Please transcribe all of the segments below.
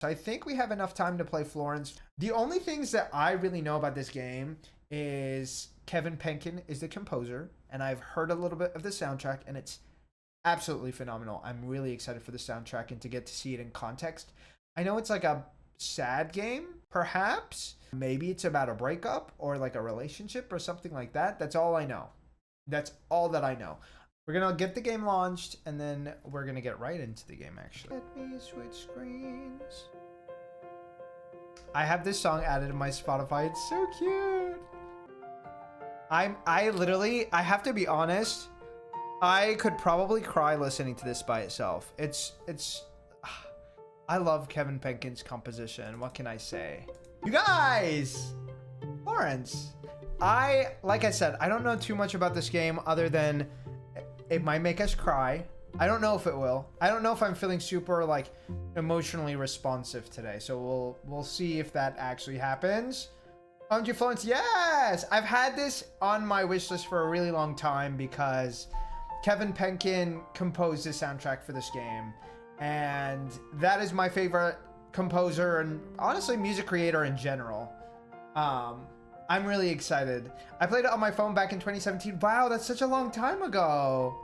So I think we have enough time to play Florence. The only things that I really know about this game is Kevin Penkin is the composer, and I've heard a little bit of the soundtrack, and it's absolutely phenomenal. I'm really excited for the soundtrack and to get to see it in context. I know it's like a sad game, perhaps. Maybe it's about a breakup or like a relationship or something like that. That's all I know. That's all that I know. We're gonna get the game launched and then we're gonna get right into the game actually. Let me switch screens. I have this song added to my Spotify. It's so cute. I have to be honest. I could probably cry listening to this by itself. I love Kevin Penkin's composition. What can I say? You guys! Florence. Like I said, I don't know too much about this game other than it might make us cry. I don't know if it will. I don't know if I'm feeling super like emotionally responsive today. So we'll see if that actually happens. OMG Florence, yes! I've had this on my wish list for a really long time because Kevin Penkin composed the soundtrack for this game. And that is my favorite composer and honestly music creator in general. I'm really excited. I played it on my phone back in 2017. Wow, that's such a long time ago.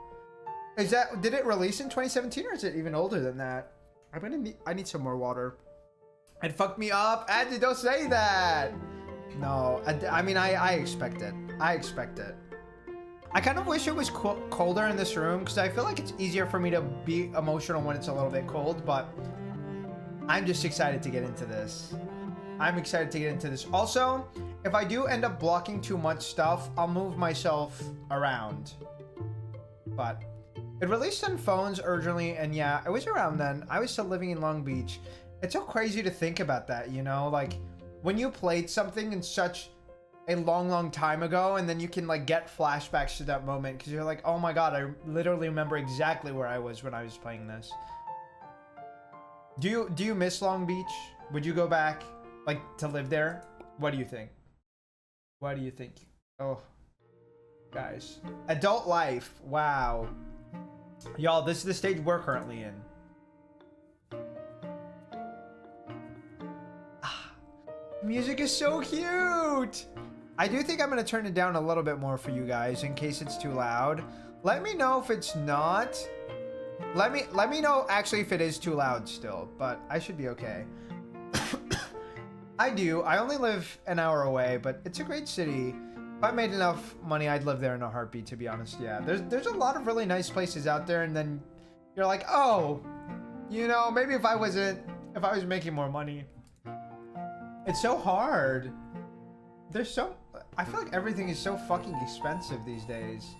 Did it release in 2017 or is it even older than that? I need some more water. It fucked me up. Andy, don't say that. No, I mean, I expect it. I expect it. I kind of wish it was colder in this room because I feel like it's easier for me to be emotional when it's a little bit cold, but I'm just excited to get into this. I'm excited to get into this. Also, if I do end up blocking too much stuff, I'll move myself around. But it released on phones originally, and yeah, it was around then. I was still living in Long Beach. It's so crazy to think about that, you know? Like, when you played something in such a long time ago, and then you can, like, get flashbacks to that moment, because you're like, oh my god, I literally remember exactly where I was when I was playing this. Do you miss Long Beach? Would you go back, like, to live there? What do you think? What do you think? Oh, guys. Adult life. Wow. Y'all, this is the stage we're currently in. Music is so cute. I do think I'm going to turn it down a little bit more for you guys in case it's too loud. Let me know if it's not. Let me know actually if it is too loud still, but I should be okay. I only live an hour away, but it's a great city. If I made enough money, I'd live there in a heartbeat, to be honest. Yeah, there's a lot of really nice places out there, and then you're like, oh, you know, maybe if I was making more money. It's so hard. I feel like everything is so fucking expensive these days.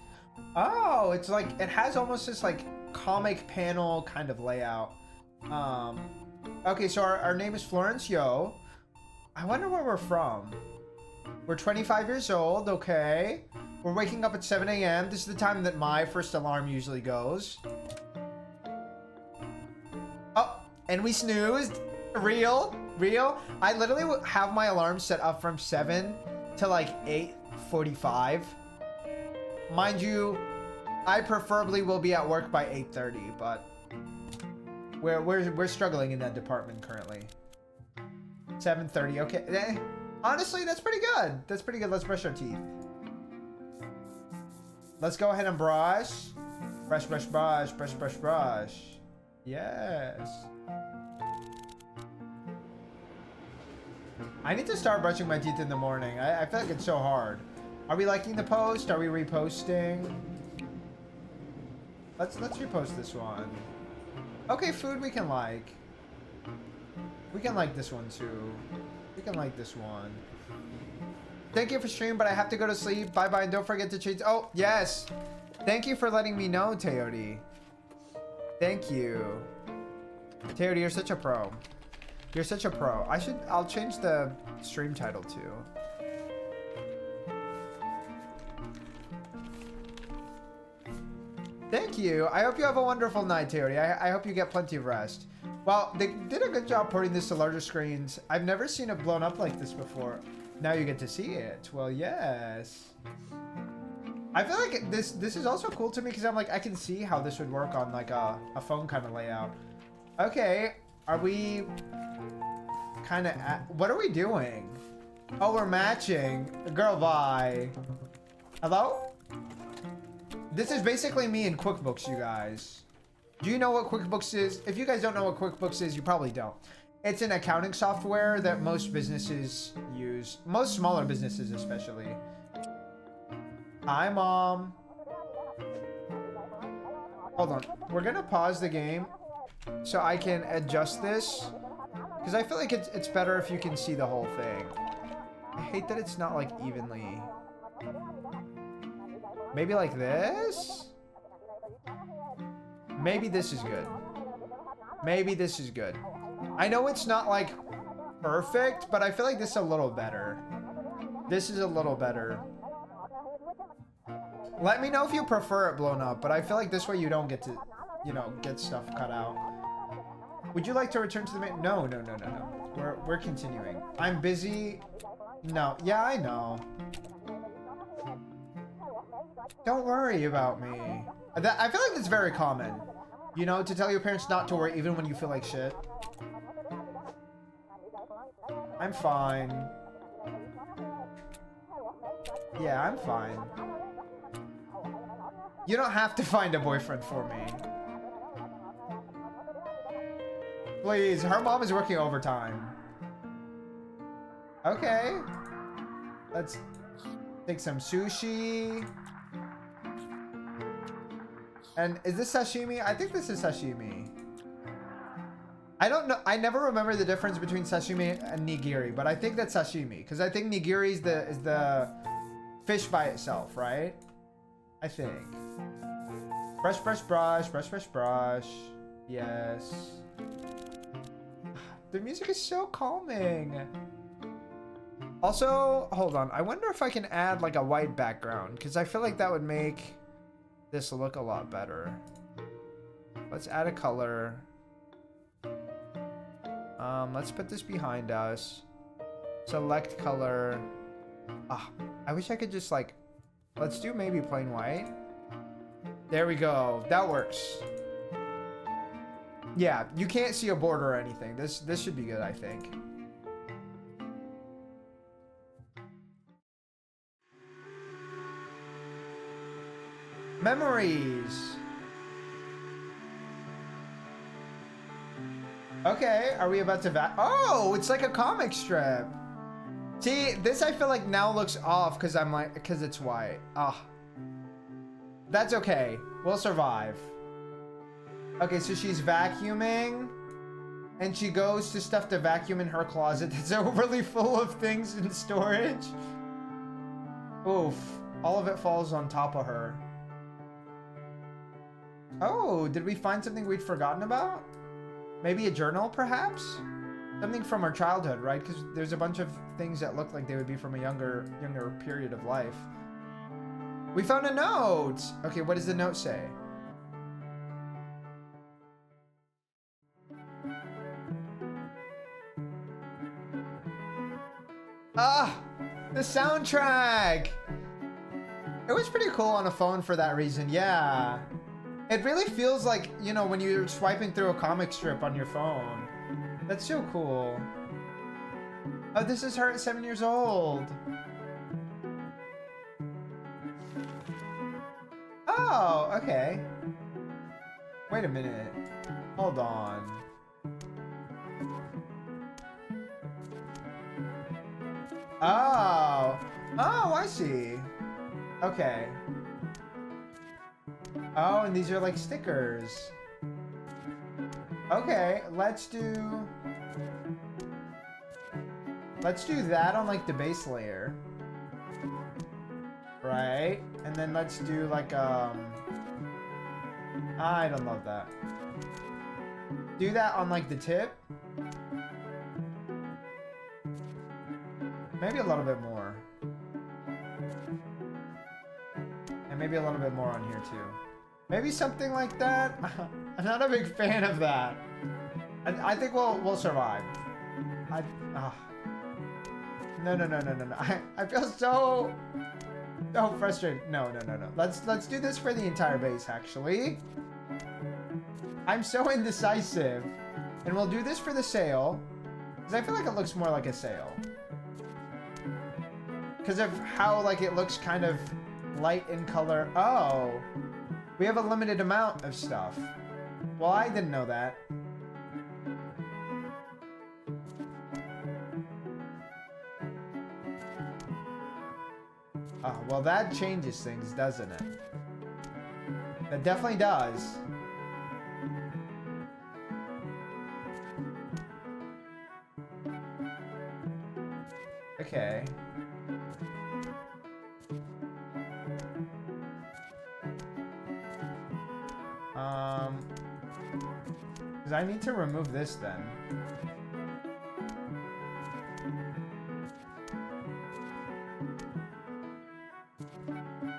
Oh, it's like, it has almost this like comic panel kind of layout. Okay, so our name is Florence, yo. I wonder where we're from. We're 25 years old, okay. We're waking up at 7 a.m. This is the time that my first alarm usually goes. Oh, and we snoozed. Real. I literally have my alarm set up from 7 to like 8:45. Mind you, I preferably will be at work by 8:30, but we're struggling in that department currently. 7:30, okay. Honestly, that's pretty good. That's pretty good. Let's brush our teeth. Let's go ahead and brush. Brush. Yes. I need to start brushing my teeth in the morning. I feel like it's so hard. Are we liking the post? Are we reposting? Let's repost this one. Okay, food we can like. We can like this one too. We can like this one. Thank you for streaming, but I have to go to sleep. Bye-bye, and don't forget to change. Oh, yes. Thank you for letting me know, Teody. Thank you. Teody, you're such a pro. You're such a pro. I'll change the stream title too. Thank you. I hope you have a wonderful night, Teody. I hope you get plenty of rest. Well, they did a good job porting this to larger screens. I've never seen it blown up like this before. Now you get to see it. Well, yes. I feel like this is also cool to me because I'm like, I can see how this would work on like a phone kind of layout. Okay, are we kind of... What are we doing? Oh, we're matching. Girl, bye. Hello? This is basically me in QuickBooks, you guys. Do you know what QuickBooks is? If you guys don't know what QuickBooks is, you probably don't. It's an accounting software that most businesses use. Most smaller businesses especially. Hi, Mom. Hold on. We're gonna pause the game so I can adjust this. Because I feel like it's better if you can see the whole thing. I hate that it's not like evenly. Maybe like this? Maybe this is good. Maybe this is good. I know it's not like perfect, but I feel like this is a little better. This is a little better. Let me know if you prefer it blown up, but I feel like this way you don't get to, you know, get stuff cut out. Would you like to return to the main? No. We're continuing. I'm busy. No. Yeah, I know. Don't worry about me. I feel like that's very common. You know, to tell your parents not to worry even when you feel like shit. I'm fine. Yeah, I'm fine. You don't have to find a boyfriend for me. Please, her mom is working overtime. Okay. Let's take some sushi. And is this sashimi? I think this is sashimi. I don't know. I never remember the difference between sashimi and nigiri, but I think that's sashimi because I think nigiri is the fish by itself, right? I think. Brush, brush, brush, brush, brush, brush. Yes. The music is so calming. Also, hold on. I wonder if I can add like a white background because I feel like that would make this look a lot better. Let's add a color. Let's put this behind us. Select color. Ah, I wish I could just like, let's do maybe plain white. There we go. That works. Yeah, you can't see a border or anything. This should be good, I think. Memories. Okay, are we about to oh, it's like a comic strip. See, this I feel like now looks off because because it's white. Ah. That's okay. We'll survive. Okay, so she's vacuuming. And she goes to stuff to vacuum in her closet that's overly full of things in storage. Oof. All of it falls on top of her. Oh, did we find something we'd forgotten about? Maybe a journal, perhaps? Something from our childhood, right? Because there's a bunch of things that look like they would be from a younger period of life. We found a note! Okay, what does the note say? Ah! The soundtrack! It was pretty cool on a phone for that reason, yeah. It really feels like, you know, when you're swiping through a comic strip on your phone. That's so cool. Oh, this is her at 7 years old. Oh, okay. Wait a minute. Hold on. Oh. Oh, I see. Okay. Oh, and these are like stickers. Okay, let's do that on like the base layer. Right? And then let's do like I don't love that. Do that on like the tip. Maybe a little bit more. And maybe a little bit more on here too. Maybe something like that. I'm not a big fan of that. I think we'll survive. No. I feel so frustrated. No. Let's do this for the entire base, actually. I'm so indecisive. And we'll do this for the sail. Because I feel like it looks more like a sail. Because of how, like, it looks kind of light in color. Oh, we have a limited amount of stuff. Well, I didn't know that. Oh, well, that changes things, doesn't it? That definitely does. Okay. Because I need to remove this then.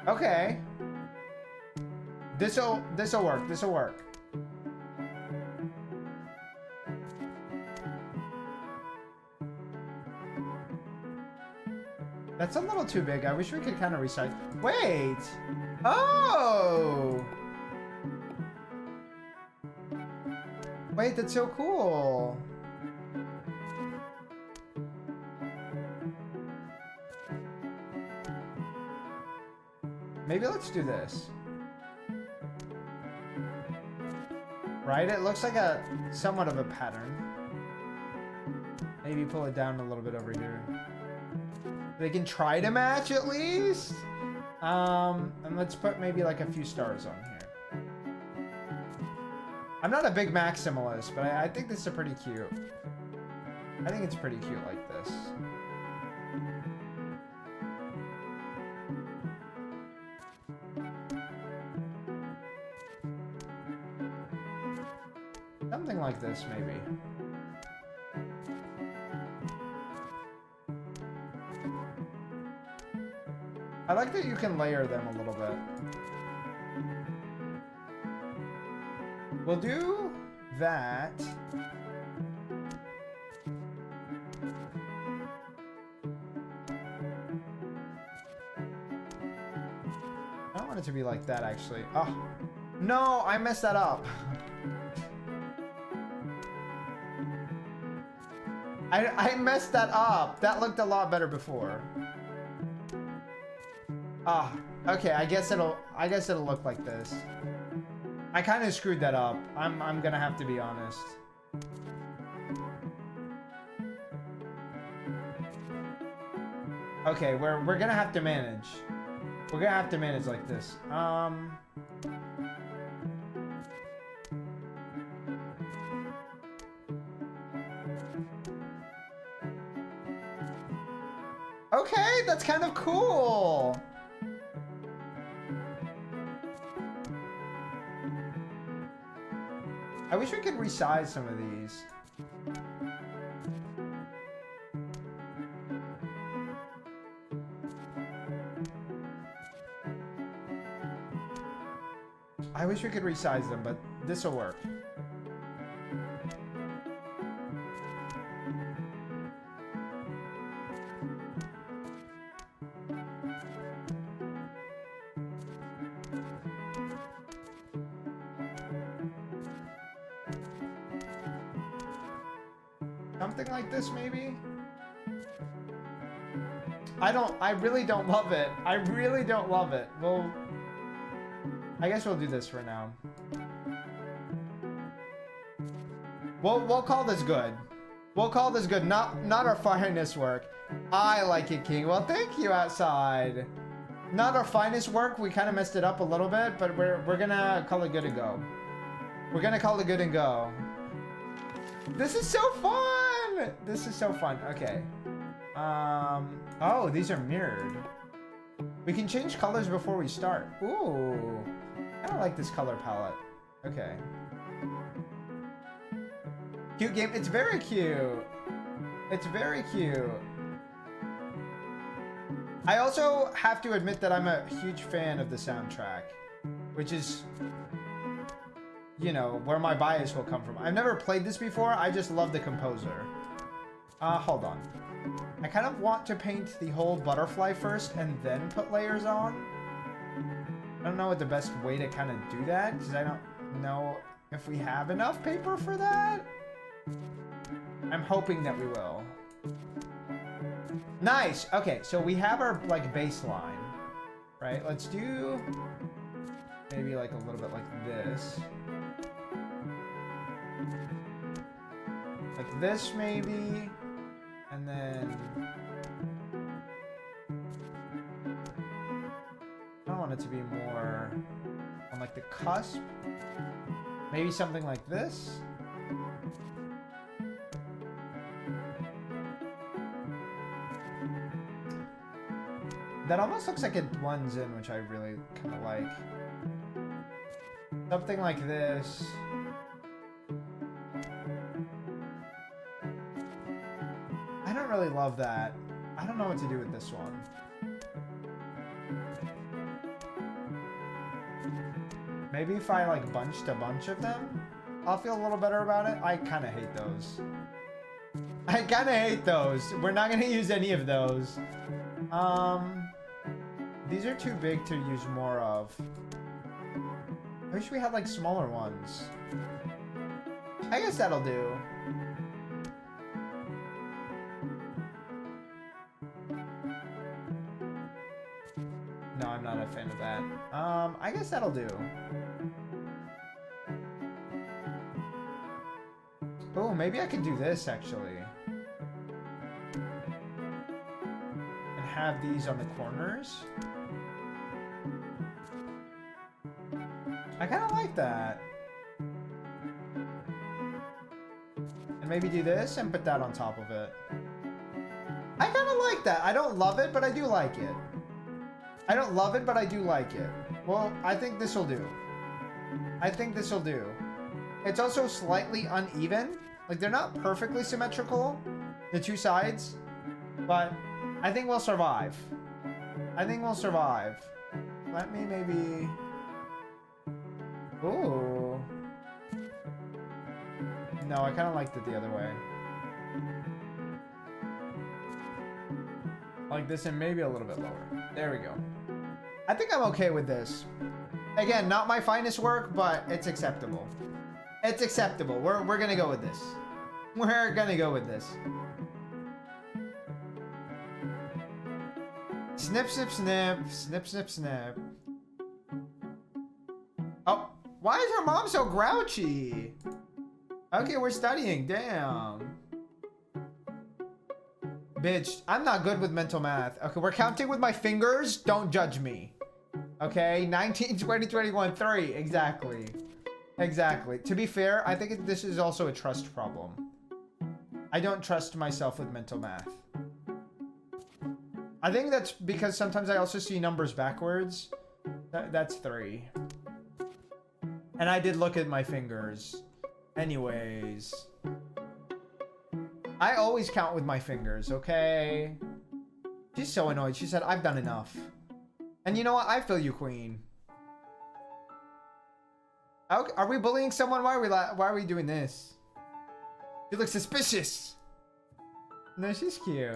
Okay. This'll work. This'll work. That's a little too big. I wish we could kind of resize. Wait. Oh. Wait, that's so cool. Maybe let's do this. Right? It looks like a somewhat of a pattern. Maybe pull it down a little bit over here. They can try to match at least. And let's put maybe like a few stars on here. I'm not a big maximalist, but I think this is pretty cute. I think it's pretty cute like this. Something like this, maybe. I like that you can layer them a little bit. We'll do that. I don't want it to be like that, actually. Oh, no, I messed that up. I messed that up. That looked a lot better before. Ah, okay. I guess it'll look like this. I kind of screwed that up. I'm gonna have to be honest. Okay, we're gonna have to manage. We're gonna have to manage like this. Okay, that's kind of cool. I wish we could resize some of these. I wish we could resize them, but this will work. Something like this, maybe? I really don't love it. I really don't love it. Well, I guess we'll do this for now. We'll call this good. We'll call this good. Not our finest work. I like it, King. Well, thank you, Outside. Not our finest work. We kind of messed it up a little bit, but we're gonna call it good and go. We're gonna call it good and go. This is so fun! This is so fun. Okay. Oh, these are mirrored. We can change colors before we start. Ooh. I don't like this color palette. Okay. Cute game. It's very cute. It's very cute. I also have to admit that I'm a huge fan of the soundtrack, which is, you know, where my bias will come from. I've never played this before. I just love the composer. Hold on. I kind of want to paint the whole butterfly first and then put layers on. I don't know what the best way to kind of do that, because I don't know if we have enough paper for that. I'm hoping that we will. Nice. Okay, so we have our like baseline, right? Let's do maybe like a little bit like this. Like this maybe. And then I want it to be more on like the cusp. Maybe something like this. That almost looks like it blends in, which I really kind of like. Something like this. I don't really love that. I don't know what to do with this one. Maybe if I like bunched a bunch of them, I'll feel a little better about it. I kind of hate those. I kind of hate those. We're not going to use any of those. These are too big to use more of. I wish we had like smaller ones. I guess that'll do. No, I'm not a fan of that. I guess that'll do. Oh, maybe I could do this actually. And have these on the corners. I kind of like that. And maybe do this and put that on top of it. I kind of like that. I don't love it, but I do like it. I don't love it, but I do like it. Well, I think this will do. I think this will do. It's also slightly uneven. Like, they're not perfectly symmetrical, the two sides. But I think we'll survive. I think we'll survive. Let me maybe... Ooh. No, I kind of liked it the other way. Like this and maybe a little bit lower. There we go. I think I'm okay with this. Again, not my finest work, but it's acceptable. It's acceptable. We're gonna go with this. We're gonna go with this. Snip, snip, snip. Snip, snip, snip. Oh, why is her mom so grouchy? Okay, we're studying. Damn. Bitch, I'm not good with mental math. Okay, we're counting with my fingers. Don't judge me. Okay, 19, 20, 21, 3. Exactly. Exactly. To be fair, I think this is also a trust problem. I don't trust myself with mental math. I think that's because sometimes I also see numbers backwards. That's 3. And I did look at my fingers. Anyways. I always count with my fingers, okay? She's so annoyed. She said, I've done enough. And you know what? I feel you, queen. Okay, are we bullying someone? Why are we doing this? You look suspicious. No, she's cute.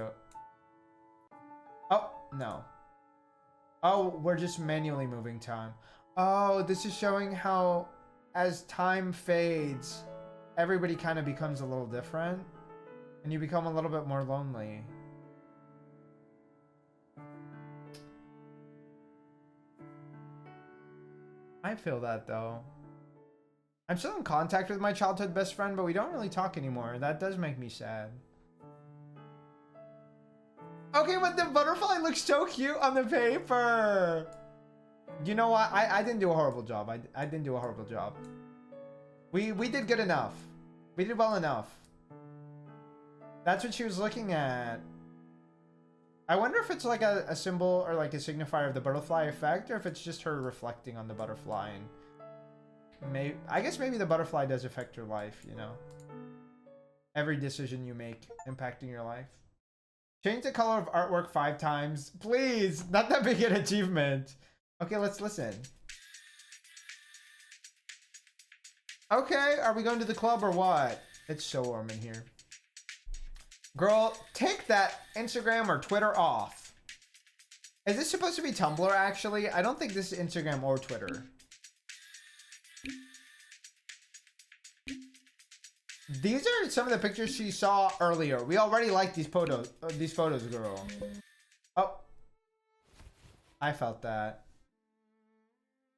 Oh, no. Oh, we're just manually moving time. Oh, this is showing how as time fades, everybody kind of becomes a little different. And you become a little bit more lonely. I feel that though. I'm still in contact with my childhood best friend, but we don't really talk anymore. That does make me sad. Okay, but the butterfly looks so cute on the paper. You know what? I didn't do a horrible job. I didn't do a horrible job. We did good enough. We did well enough. That's what she was looking at. I wonder if it's like a symbol or like a signifier of the butterfly effect, or if it's just her reflecting on the butterfly. And I guess maybe the butterfly does affect your life, you know? Every decision you make impacting your life. Change the color of artwork 5 times. Please! Not that big an achievement. Okay, let's listen. Okay, are we going to the club or what? It's so warm in here. Girl, take that Instagram or Twitter off. Is this supposed to be Tumblr, actually? I don't think this is Instagram or Twitter. These are some of the pictures she saw earlier. We already like these photos, girl. Oh. I felt that.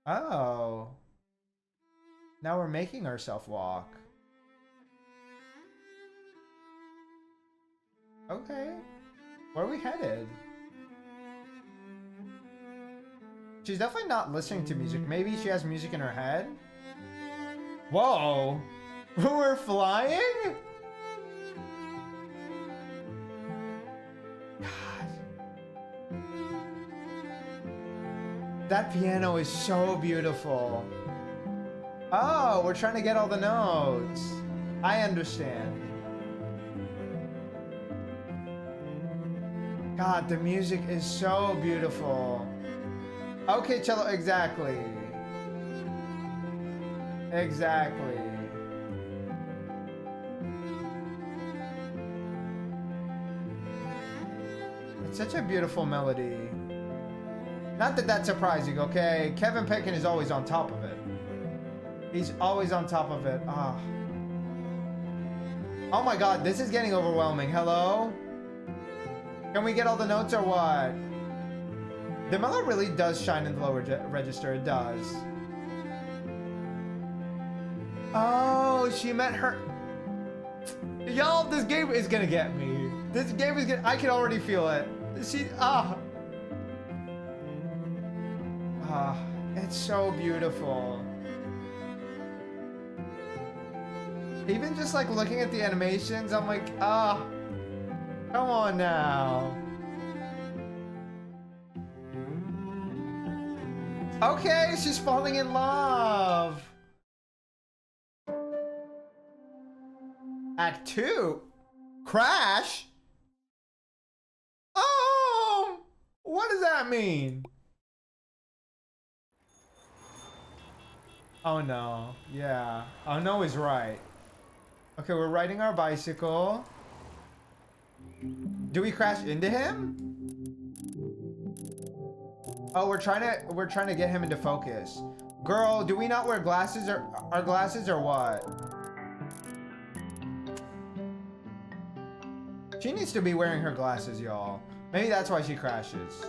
Oh. Now we're making ourselves walk. Okay. Where are we headed? She's definitely not listening to music. Maybe she has music in her head? Whoa! We're flying? God. That piano is so beautiful. Oh, we're trying to get all the notes. I understand. God, the music is so beautiful. Okay, cello, exactly. Exactly. It's such a beautiful melody. Not that that's surprising, okay? Kevin Bacon is always on top of it. He's always on top of it. Ah. Oh my god, this is getting overwhelming. Hello? Can we get all the notes or what? The mellow really does shine in the lower register. It does. Oh, she met her. Y'all, this game is gonna get me. This game is gonna. I can already feel it. It's so beautiful. Even just like looking at the animations, I'm like, come on now. Okay, she's falling in love. Act 2. Crash? Oh, what does that mean? Oh no, yeah. Oh no is right. Okay, we're riding our bicycle. Do we crash into him? Oh, we're trying to get him into focus. Girl, do we not wear glasses or our glasses or what? She needs to be wearing her glasses, y'all. Maybe that's why she crashes.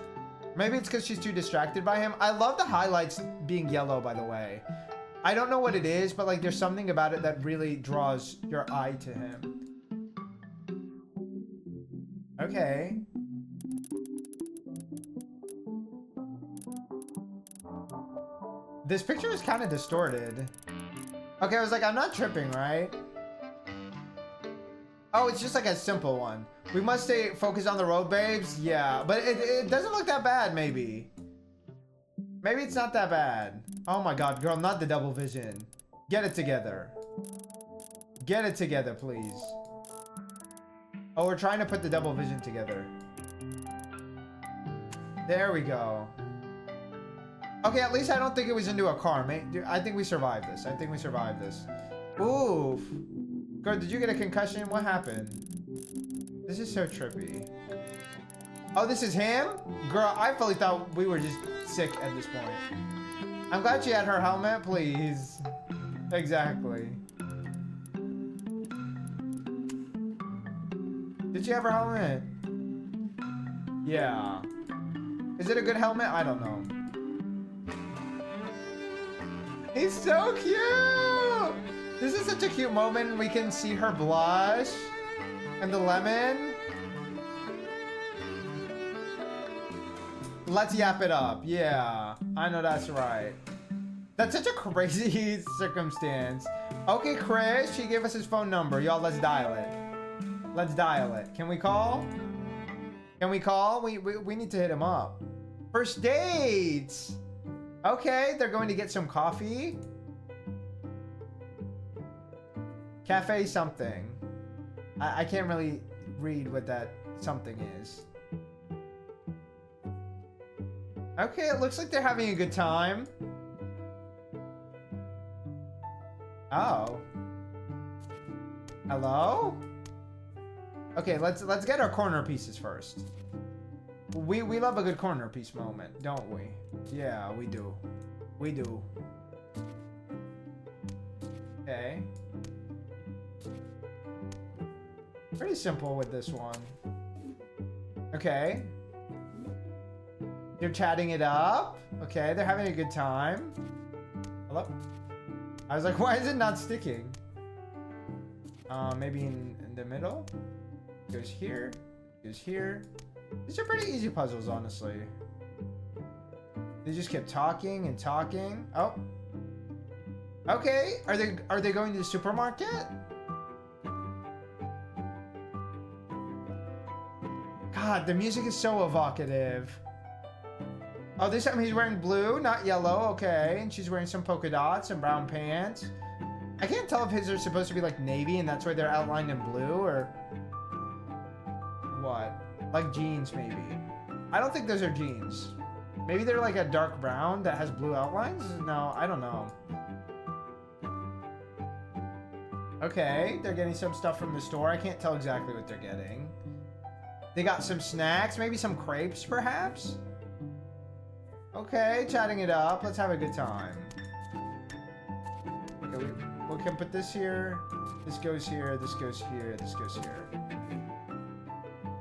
Maybe it's because she's too distracted by him. I love the highlights being yellow, by the way. I don't know what it is, but like there's something about it that really draws your eye to him. Okay. This picture is kind of distorted. Okay, I was like, I'm not tripping, right? Oh, it's just like a simple one. We must stay focused on the road, babes. Yeah, but it doesn't look that bad, maybe. Maybe it's not that bad. Oh my god, girl, not the double vision. Get it together. Get it together, please. Oh, we're trying to put the double vision together. There we go. Okay, at least I don't think it was into a car, mate. Dude, I think we survived this. I think we survived this. Oof. Girl, did you get a concussion? What happened? This is so trippy. Oh, this is him? Girl, I fully thought we were just sick at this point. I'm glad she had her helmet, please. Exactly. Did she have her helmet? Yeah. Is it a good helmet? I don't know. He's so cute! This is such a cute moment. We can see her blush. And the lemon. Let's yap it up. Yeah, I know that's right. That's such a crazy circumstance. Okay, Chris, she gave us his phone number. Y'all, let's dial it. Let's dial it. Can we call? Can we call? We need to hit him up. First dates. Okay, they're going to get some coffee. Cafe something. I can't really read what that something is. Okay, it looks like they're having a good time. Oh. Hello? Okay, let's get our corner pieces first. We love a good corner piece moment, don't we? Yeah, we do. We do. Okay. Pretty simple with this one. Okay. They're chatting it up. Okay, they're having a good time. Hello? I was like, why is it not sticking? Maybe in the middle? Goes here. Goes here. These are pretty easy puzzles, honestly. They just kept talking and talking. Oh. Okay. Are they going to the supermarket? God, the music is so evocative. Oh, this time he's wearing blue, not yellow. Okay. And she's wearing some polka dots and brown pants. I can't tell if his are supposed to be like navy and that's why they're outlined in blue or what? Like jeans, maybe. I don't think those are jeans. Maybe they're like a dark brown that has blue outlines? No, I don't know. Okay, they're getting some stuff from the store. I can't tell exactly what they're getting. They got some snacks, maybe some crepes, perhaps? Okay, chatting it up. Let's have a good time. Okay, we can put this here. This goes here, this goes here, this goes here.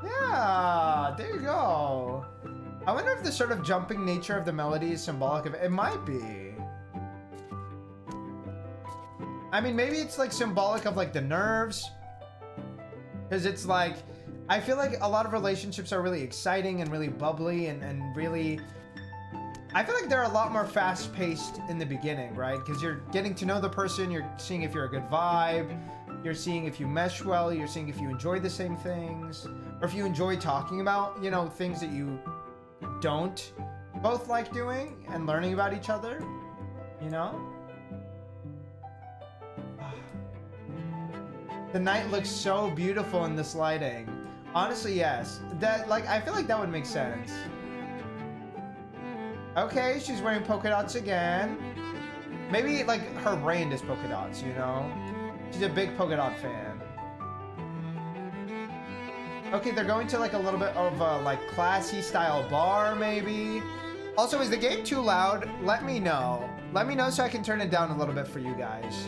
Yeah, there you go. I wonder if the sort of jumping nature of the melody is symbolic of it. It might be. I mean, maybe it's like symbolic of like the nerves. Because it's like, I feel like a lot of relationships are really exciting and really bubbly and really... I feel like they're a lot more fast-paced in the beginning, right? Because you're getting to know the person, you're seeing if you're a good vibe, you're seeing if you mesh well, you're seeing if you enjoy the same things, or if you enjoy talking about, you know, things that you don't both like doing and learning about each other, you know? The night looks so beautiful in this lighting. Honestly, yes. That, like, I feel like that would make sense. Okay, she's wearing polka dots again. Maybe, like, her brand is polka dots, you know? She's a big polka dot fan. Okay, they're going to, like, a little bit of a, like, classy style bar, maybe. Also, is the game too loud? Let me know. Let me know so I can turn it down a little bit for you guys.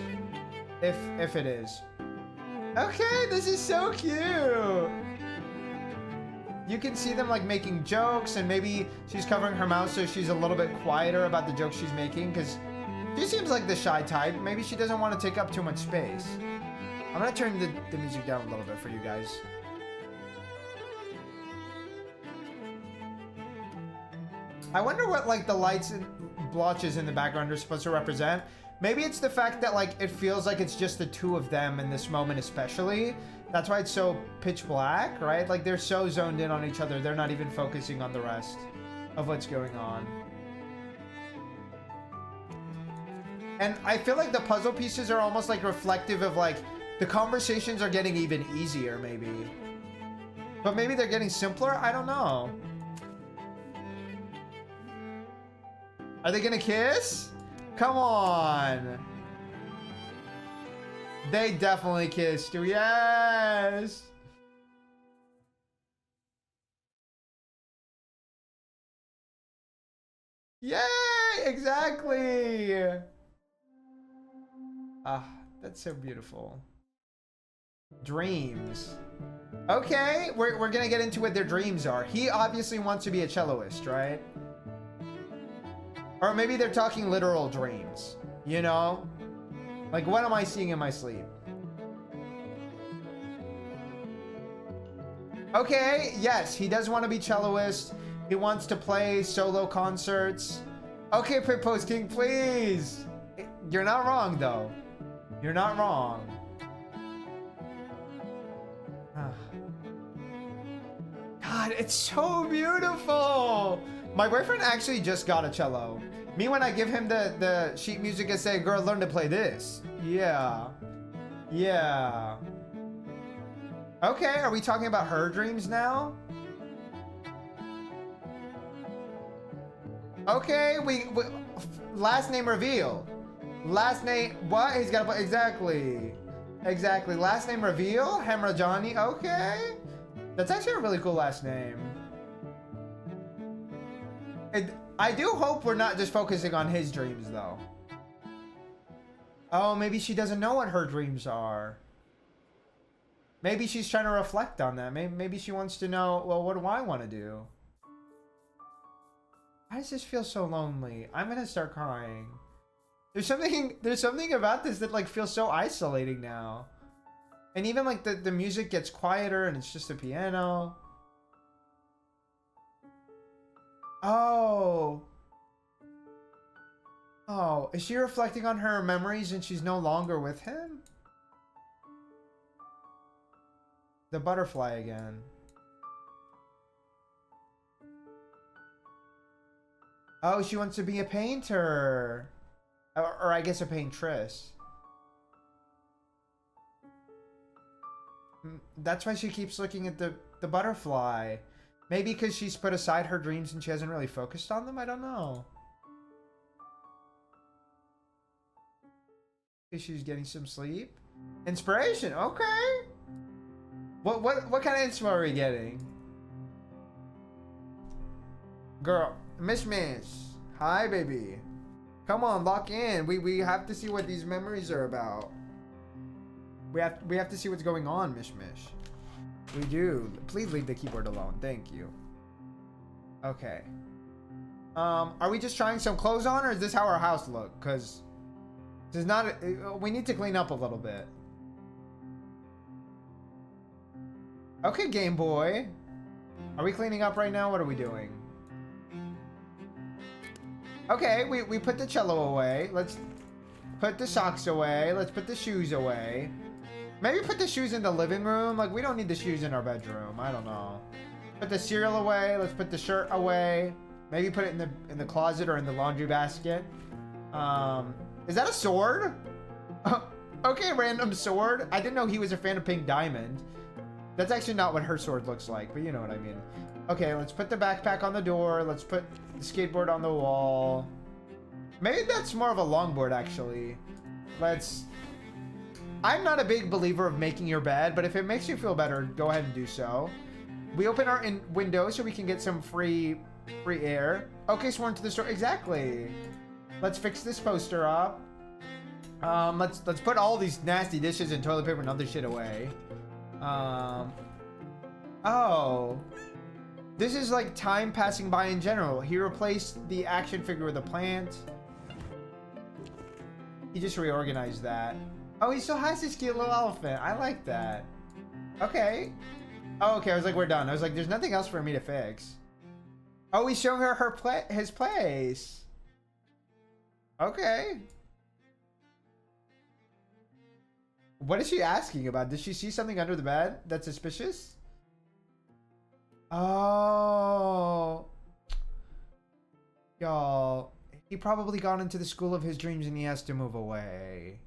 If it is. Okay, this is so cute. You can see them like making jokes and maybe she's covering her mouth so she's a little bit quieter about the jokes she's making because she seems like the shy type. Maybe she doesn't want to take up too much space. I'm gonna turn the music down a little bit for you guys. I wonder what like the lights and blotches in the background are supposed to represent. Maybe it's the fact that like it feels like it's just the two of them in this moment especially. That's why it's so pitch black, right? Like they're so zoned in on each other, they're not even focusing on the rest of what's going on. And I feel like the puzzle pieces are almost like reflective of like the conversations are getting even easier maybe. But maybe they're getting simpler? I don't know. Are they gonna kiss? Come on. They definitely kissed. Yes. Yay! Exactly. Ah, that's so beautiful. Dreams. Okay, we're gonna get into what their dreams are. He obviously wants to be a celloist, right? Or maybe they're talking literal dreams, you know? Like, what am I seeing in my sleep? Okay, yes, he does want to be celloist. He wants to play solo concerts. Okay, Pippo's King, please. You're not wrong, though. You're not wrong. God, it's so beautiful. My boyfriend actually just got a cello. Me, when I give him the sheet music and say, girl, learn to play this. Yeah. Yeah. Okay, are we talking about her dreams now? Okay, we last name reveal. Last name, what? He's gotta play, exactly. Exactly, last name reveal, Hamrajani, okay. That's actually a really cool last name. I do hope we're not just focusing on his dreams, though. Oh, maybe she doesn't know what her dreams are. Maybe she's trying to reflect on that. Maybe she wants to know, well, what do I want to do? Why does this feel so lonely? I'm gonna start crying. There's something about this that like feels so isolating now. And even like the music gets quieter and it's just a piano. Oh. Oh, is she reflecting on her memories and she's no longer with him? The butterfly again. Oh, she wants to be a painter. Or I guess a paintress. That's why she keeps looking at the butterfly. Maybe because she's put aside her dreams and she hasn't really focused on them? I don't know. She's getting some sleep. Inspiration, okay. What kind of inspo are we getting? Girl, Miss. Hi, baby. Come on, lock in. We have to see what these memories are about. We have to see what's going on, Mish. We do. Please leave the keyboard alone. Thank you. Okay. Are we just trying some clothes on, or is this how our house look? Cause this is not. We need to clean up a little bit. Okay, Game Boy. Are we cleaning up right now? What are we doing? Okay, we put the cello away. Let's put the socks away. Let's put the shoes away. Maybe put the shoes in the living room. Like, we don't need the shoes in our bedroom. I don't know. Put the cereal away. Let's put the shirt away. Maybe put it in the closet or in the laundry basket. Is that a sword? Okay, random sword. I didn't know he was a fan of Pink Diamond. That's actually not what her sword looks like, but you know what I mean. Okay, let's put the backpack on the door. Let's put the skateboard on the wall. Maybe that's more of a longboard, actually. I'm not a big believer of making your bed, but if it makes you feel better, go ahead and do so. We open our window so we can get some free air. Okay, sworn to the store. Exactly. Let's fix this poster up. Let's put all these nasty dishes and toilet paper and other shit away. Oh. This is like time passing by in general. He replaced the action figure with a plant. He just reorganized that. Oh, he still has his cute little elephant. I like that. Okay. Oh, okay. I was like, we're done. I was like, there's nothing else for me to fix. Oh, he's showing her his place. Okay. What is she asking about? Did she see something under the bed that's suspicious? Oh. Y'all. He probably got into the school of his dreams and he has to move away.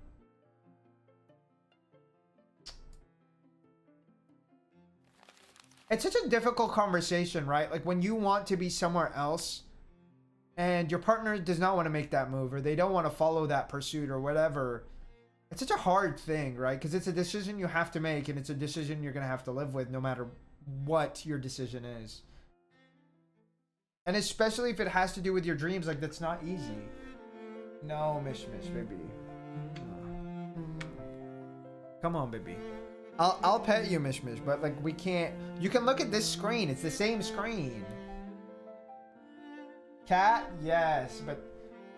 It's such a difficult conversation, right? Like when you want to be somewhere else and your partner does not want to make that move or they don't want to follow that pursuit or whatever. It's such a hard thing, right? Because it's a decision you have to make and it's a decision you're going to have to live with no matter what your decision is. And especially if it has to do with your dreams, like that's not easy. No, Mish, baby. Come on, baby. I'll pet you, Mish, but like we can't. You can look at this screen. It's the same screen. Cat, yes, but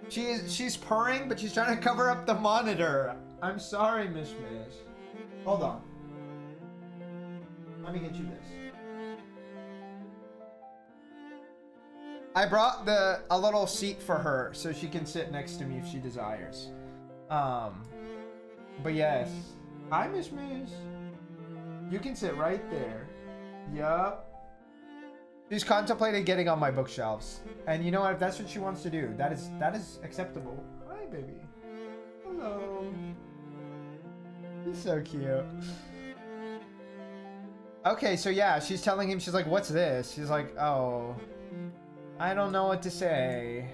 she's purring, but she's trying to cover up the monitor. I'm sorry, Mish. Hold on. Let me get you this. I brought a little seat for her so she can sit next to me if she desires. But yes. Hi, Mish. You can sit right there. Yup. She's contemplating getting on my bookshelves. And you know what? If that's what she wants to do, that is acceptable. Hi, baby. Hello. He's so cute. Okay, so yeah, she's telling him, she's like, what's this? She's like, oh, I don't know what to say.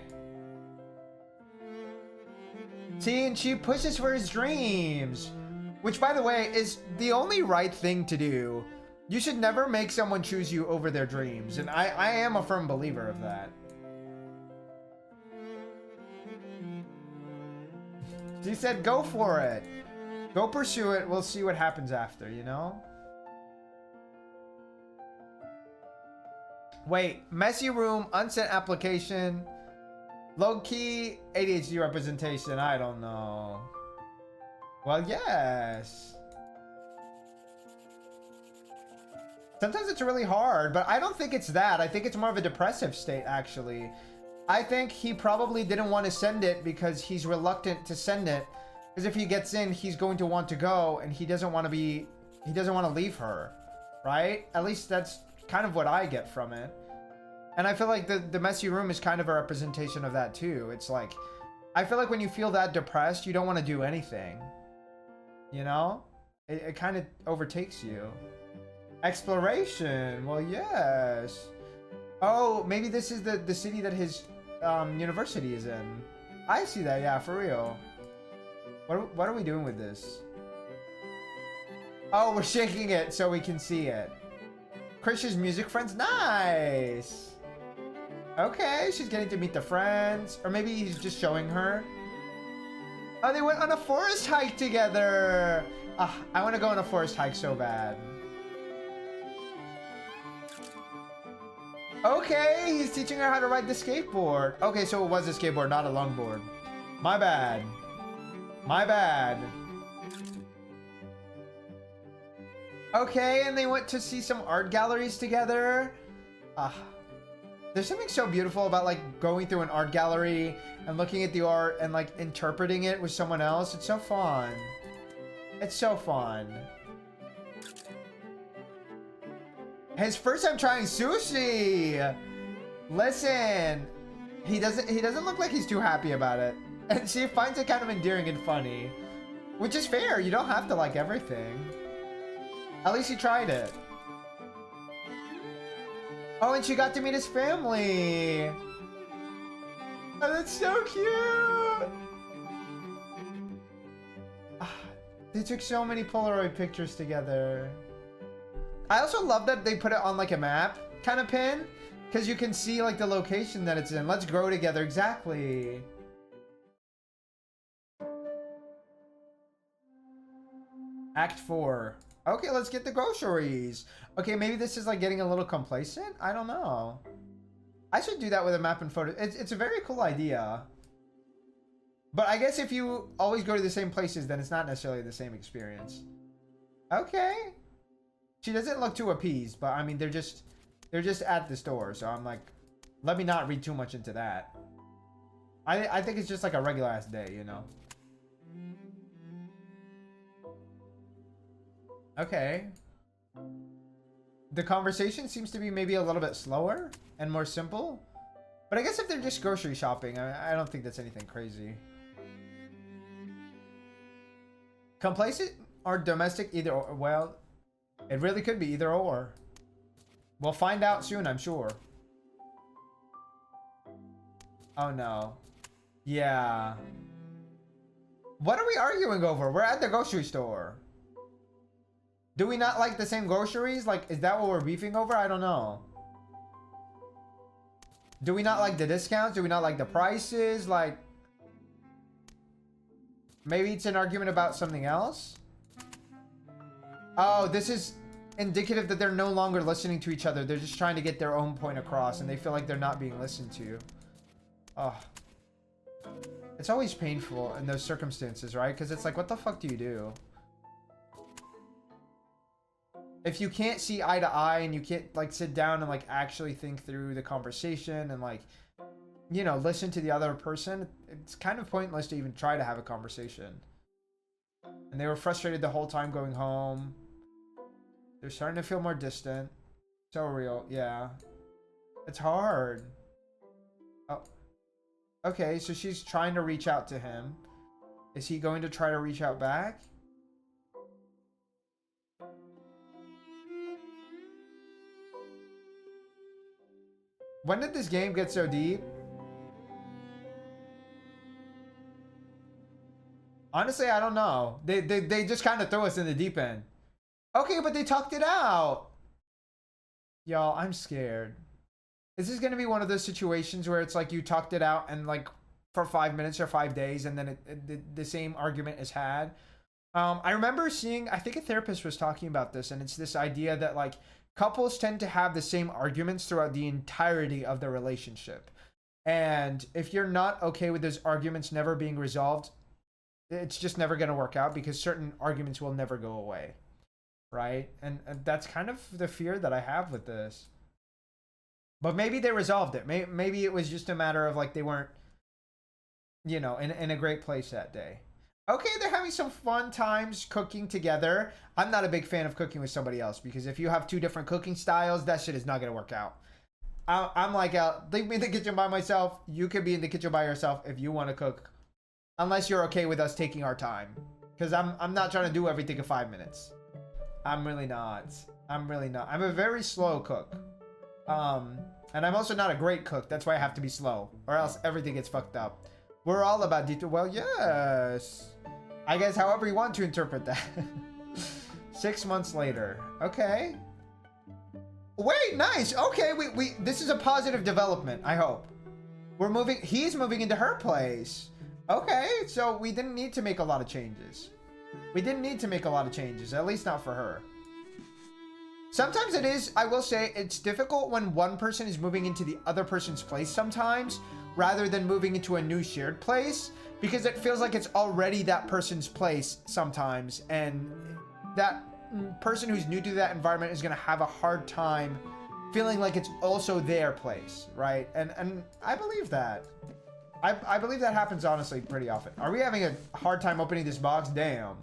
See, and she pushes for his dreams. Which, by the way, is the only right thing to do. You should never make someone choose you over their dreams. And I am a firm believer of that. She said, go for it. Go pursue it. We'll see what happens after, you know? Wait, messy room, unsent application, low-key ADHD representation. I don't know. Well, yes. Sometimes it's really hard, but I don't think it's that. I think it's more of a depressive state, actually. I think he probably didn't want to send it because he's reluctant to send it. Because if he gets in, he's going to want to go, and he doesn't want to leave her, right? At least that's kind of what I get from it. And I feel like the messy room is kind of a representation of that too. It's like, I feel like when you feel that depressed, you don't want to do anything. You know? It kind of overtakes you. Exploration. Well, yes. Oh, maybe this is the city that his university is in. I see that, yeah, for real. What are we doing with this? Oh, we're shaking it so we can see it. Chris's music friends, nice. Okay, she's getting to meet the friends. Or maybe he's just showing her. Oh, they went on a forest hike together. I want to go on a forest hike so bad. Okay, he's teaching her how to ride the skateboard. Okay, so it was a skateboard, not a longboard. My bad. My bad. Okay, and they went to see some art galleries together. There's something so beautiful about like going through an art gallery and looking at the art and like interpreting it with someone else. It's so fun. It's so fun. His first time trying sushi. Listen, he doesn't look like he's too happy about it, and she finds it kind of endearing and funny, which is fair. You don't have to like everything. At least he tried it. Oh, and she got to meet his family. Oh, that's so cute. They took so many Polaroid pictures together. I also love that they put it on like a map kind of pin, because you can see like the location that it's in. Let's grow together. Exactly. Act 4. Okay, let's get the groceries. Okay, maybe this is like getting a little complacent. I don't know. I should do that with a map and photo. It's a very cool idea. But I guess if you always go to the same places, then it's not necessarily the same experience. Okay. She doesn't look too appeased, but I mean, they're just at the store. So I'm like, let me not read too much into that. I think it's just like a regular ass day, you know? Okay. The conversation seems to be maybe a little bit slower and more simple. But I guess if they're just grocery shopping, I don't think that's anything crazy. Complacent or domestic, either or. Well, it really could be either or. We'll find out soon, I'm sure. Oh no. Yeah. What are we arguing over? We're at the grocery store. Do we not like the same groceries? Like, is that what we're beefing over? I don't know. Do we not like the discounts? Do we not like the prices? Like, maybe it's an argument about something else? Oh, this is indicative that they're no longer listening to each other. They're just trying to get their own point across, and they feel like they're not being listened to. Oh. It's always painful in those circumstances, right? Because it's like, what the fuck do you do? If you can't see eye to eye and you can't like sit down and like actually think through the conversation and like, you know, listen to the other person, it's kind of pointless to even try to have a conversation. And they were frustrated the whole time going home. They're starting to feel more distant. So real, yeah. It's hard. Oh. Okay, so she's trying to reach out to him. Is he going to try to reach out back? When did this game get so deep? Honestly, I don't know. They just kind of throw us in the deep end. Okay, but they talked it out. Y'all, I'm scared. Is this gonna be one of those situations where it's like you talked it out and like for 5 minutes or 5 days and then the same argument is had? I remember seeing, I think a therapist was talking about this, and it's this idea that like couples tend to have the same arguments throughout the entirety of the relationship. And if you're not okay with those arguments never being resolved, it's just never going to work out because certain arguments will never go away. Right? And that's kind of the fear that I have with this. But maybe they resolved it. Maybe it was just a matter of like they weren't, you know, in a great place that day. Okay, they're having some fun times cooking together. I'm not a big fan of cooking with somebody else because if you have two different cooking styles, that shit is not going to work out. I'm like, leave me in the kitchen by myself. You could be in the kitchen by yourself if you want to cook. Unless you're okay with us taking our time. Because I'm not trying to do everything in 5 minutes. I'm really not. I'm a very slow cook. And I'm also not a great cook. That's why I have to be slow. Or else everything gets fucked up. We're all about detail. Well, yes. I guess however you want to interpret that. 6 months later. Okay. Wait, nice. Okay, we this is a positive development, I hope. He's moving into her place. Okay, so we didn't need to make a lot of changes. At least not for her. Sometimes it is, I will say, it's difficult when one person is moving into the other person's place sometimes, rather than moving into a new shared place, because it feels like it's already that person's place sometimes, and that person who's new to that environment is going to have a hard time feeling like it's also their place, right? And I believe that. I believe that happens honestly pretty often. Are we having a hard time opening this box? Damn.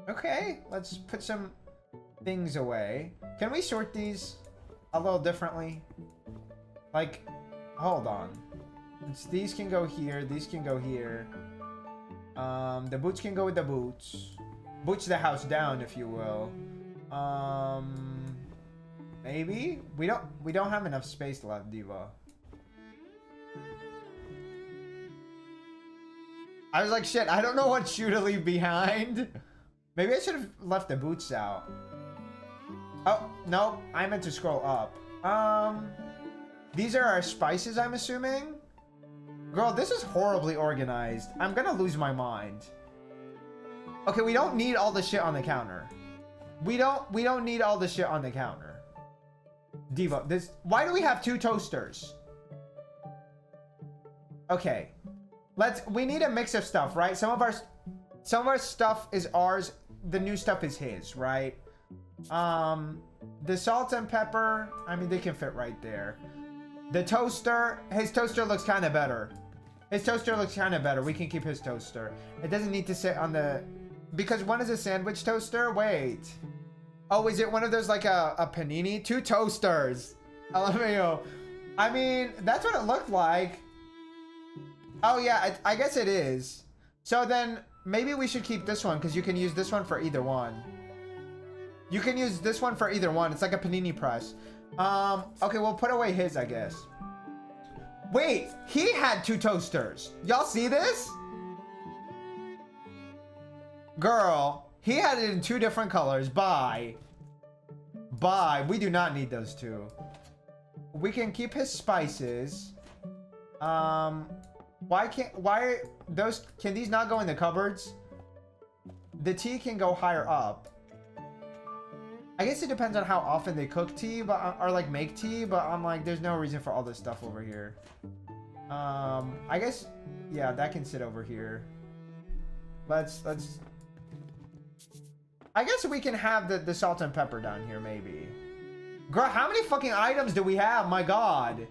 Okay, let's put some things away. Can we sort these a little differently? Like, hold on. These can go here, these can go here. The boots can go with the boots. Boots the house down, if you will. Maybe? We don't have enough space left, Diva. I was like, shit, I don't know what shoe to leave behind. Maybe I should have left the boots out. Oh, no, I meant to scroll up. These are our spices, I'm assuming. Girl, this is horribly organized. I'm gonna lose my mind. Okay, we don't need all the shit on the counter. We don't need all the shit on the counter. Diva, why do we have 2 toasters? Okay. We need a mix of stuff, right? Some of our stuff is ours, the new stuff is his, right? The salt and pepper, I mean, they can fit right there. The toaster, his toaster looks kind of better. We can keep his toaster. It doesn't need to sit on the... Because one is a sandwich toaster? Wait. Oh, is it one of those like a panini? 2 toasters. LMAO. I mean, that's what it looked like. Oh yeah, I guess it is. So then, maybe we should keep this one, because you can use this one for either one. It's like a panini press. Okay, we'll put away his, I guess. Wait, he had 2 toasters. Y'all see this? Girl, he had it in 2 different colors. Bye. We do not need those 2. We can keep his spices. Can these not go in the cupboards? The tea can go higher up. I guess it depends on how often they cook tea, or like make tea, but I'm like, there's no reason for all this stuff over here. I guess, yeah, that can sit over here. Let's I guess we can have the salt and pepper down here, maybe. Girl, how many fucking items do we have? My God.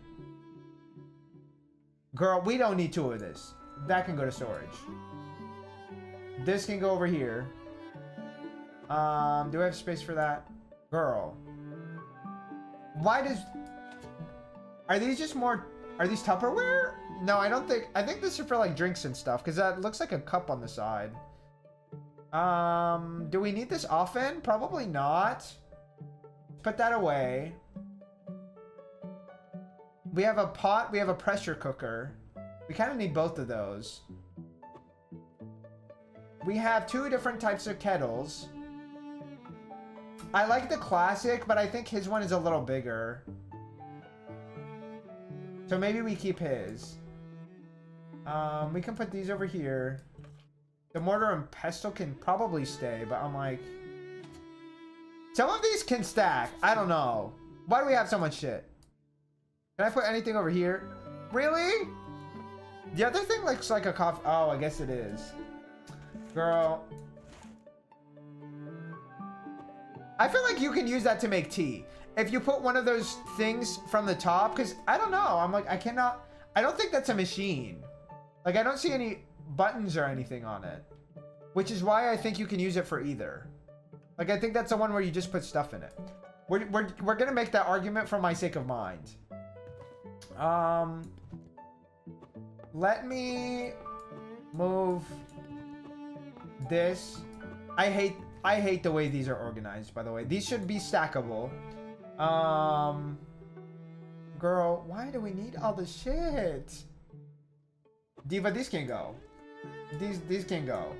Girl, we don't need 2 of this. That can go to storage. This can go over here. Do I have space for that? Girl. Are these just more... Are these Tupperware? No, I don't think... I think this is for like drinks and stuff, because that looks like a cup on the side. Do we need this often? Probably not. Put that away. We have a pot, we have a pressure cooker. We kind of need both of those. We have 2 different types of kettles. I like the classic, but I think his one is a little bigger. So maybe we keep his. We can put these over here. The mortar and pestle can probably stay, but I'm like... Some of these can stack. I don't know. Why do we have so much shit? Can I put anything over here? Really? The other thing looks like a coffee. Oh, I guess it is. Girl. I feel like you can use that to make tea. If you put one of those things from the top, because I don't know. I'm like, I cannot. I don't think that's a machine. Like, I don't see any buttons or anything on it. Which is why I think you can use it for either. Like, I think that's the one where you just put stuff in it. We're going to make that argument for my sake of mind. Let me move this. I hate the way these are organized, by the way. These should be stackable. Girl, why do we need all this shit? Diva, these can go. These can go.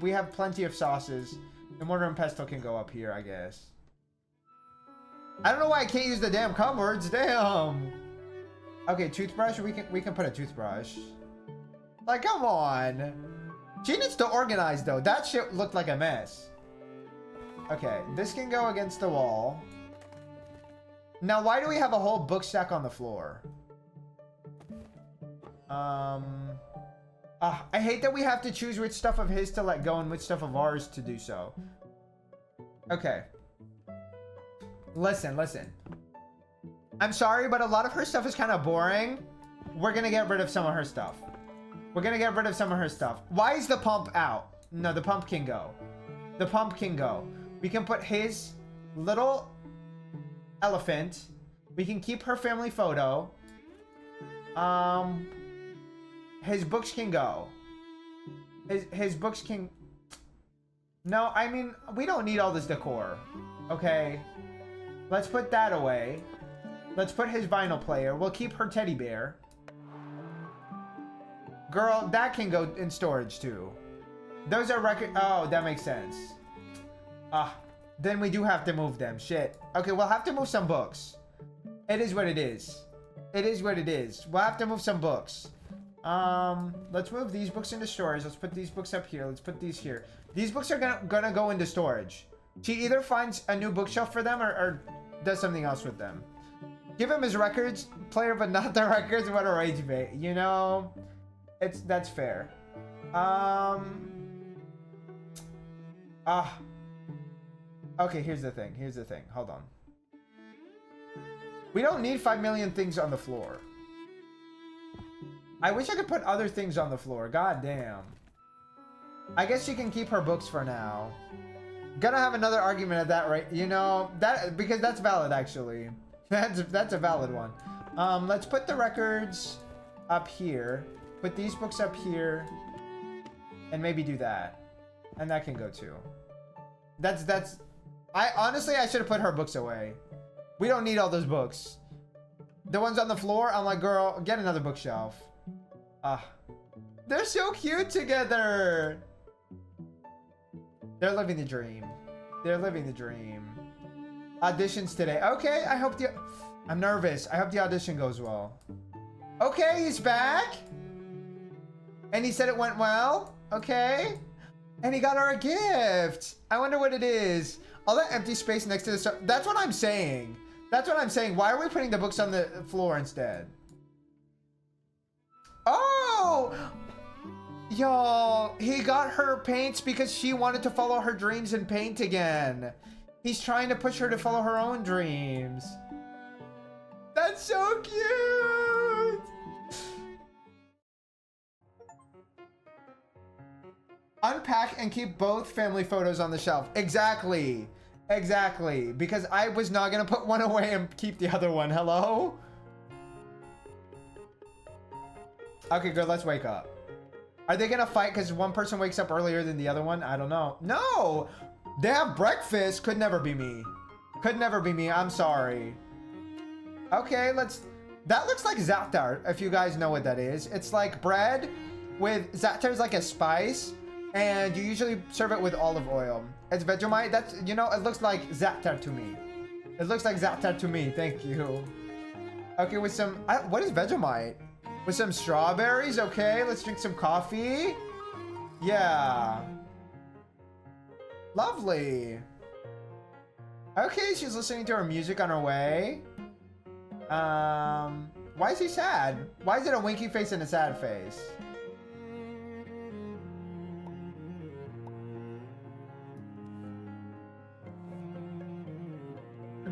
We have plenty of sauces. The mortar and pestle can go up here, I guess. I don't know why I can't use the damn cupboards. Damn. Okay, toothbrush. We can put a toothbrush. Like, come on. She needs to organize, though. That shit looked like a mess. Okay, this can go against the wall. Now, why do we have a whole book stack on the floor? I hate that we have to choose which stuff of his to let go and which stuff of ours to do so. Okay. Listen. I'm sorry, but a lot of her stuff is kind of boring. We're gonna get rid of some of her stuff. Why is the pump out? No, the pump can go. We can put his little elephant. We can keep her family photo. His books can go. His books can... No, I mean, we don't need all this decor. Okay. Let's put that away. Let's put his vinyl player. We'll keep her teddy bear. Girl, that can go in storage too. Those are record... Oh, that makes sense. Then we do have to move them. Shit. Okay, we'll have to move some books. It is what it is. We'll have to move some books. Let's move these books into storage. Let's put these books up here. Let's put these here. These books are gonna go into storage. She either finds a new bookshelf for them or does something else with them. Give him his records player, but not the records. What a rage bait. You know, that's fair. Okay, here's the thing. Hold on. We don't need 5 million things on the floor. I wish I could put other things on the floor. God damn. I guess she can keep her books for now. Gonna have another argument at that rate. You know, that because that's valid actually. That's a valid one. Let's put the records up here. Put these books up here. And maybe do that. And that can go too. Honestly, I should have put her books away. We don't need all those books. The ones on the floor, I'm like, girl, get another bookshelf. They're so cute together. They're living the dream. Auditions today. Okay, I'm nervous. I hope the audition goes well. Okay, he's back. And he said it went well. Okay. And he got her a gift. I wonder what it is. All that empty space next to the star. That's what I'm saying. Why are we putting the books on the floor instead? Oh! Y'all, he got her paints because she wanted to follow her dreams and paint again. He's trying to push her to follow her own dreams. That's so cute! Unpack and keep both family photos on the shelf. Exactly. Because I was not gonna put one away and keep the other one. Hello? Okay, good. Let's wake up. Are they gonna fight because one person wakes up earlier than the other one? I don't know. No! They have breakfast. Could never be me. I'm sorry. Okay, that looks like za'atar, if you guys know what that is. It's like bread with... Za'atar is like a spice, and you usually serve it with olive oil. It's Vegemite. That's, you know, it looks like za'atar to me. Thank you. Okay, with some... what is Vegemite? With some strawberries. Okay, let's drink some coffee. Yeah. Lovely. Okay, she's listening to her music on her way. Why is he sad? Why is it a winky face and a sad face?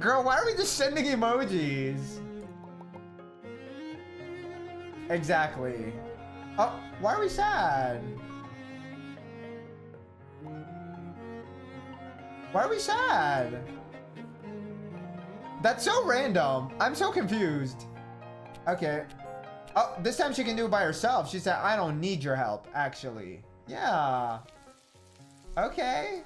Girl, why are we just sending emojis? Exactly. Oh, why are we sad? Why are we sad? That's so random. I'm so confused. Okay. Oh, this time she can do it by herself. She said, I don't need your help, actually. Yeah. Okay.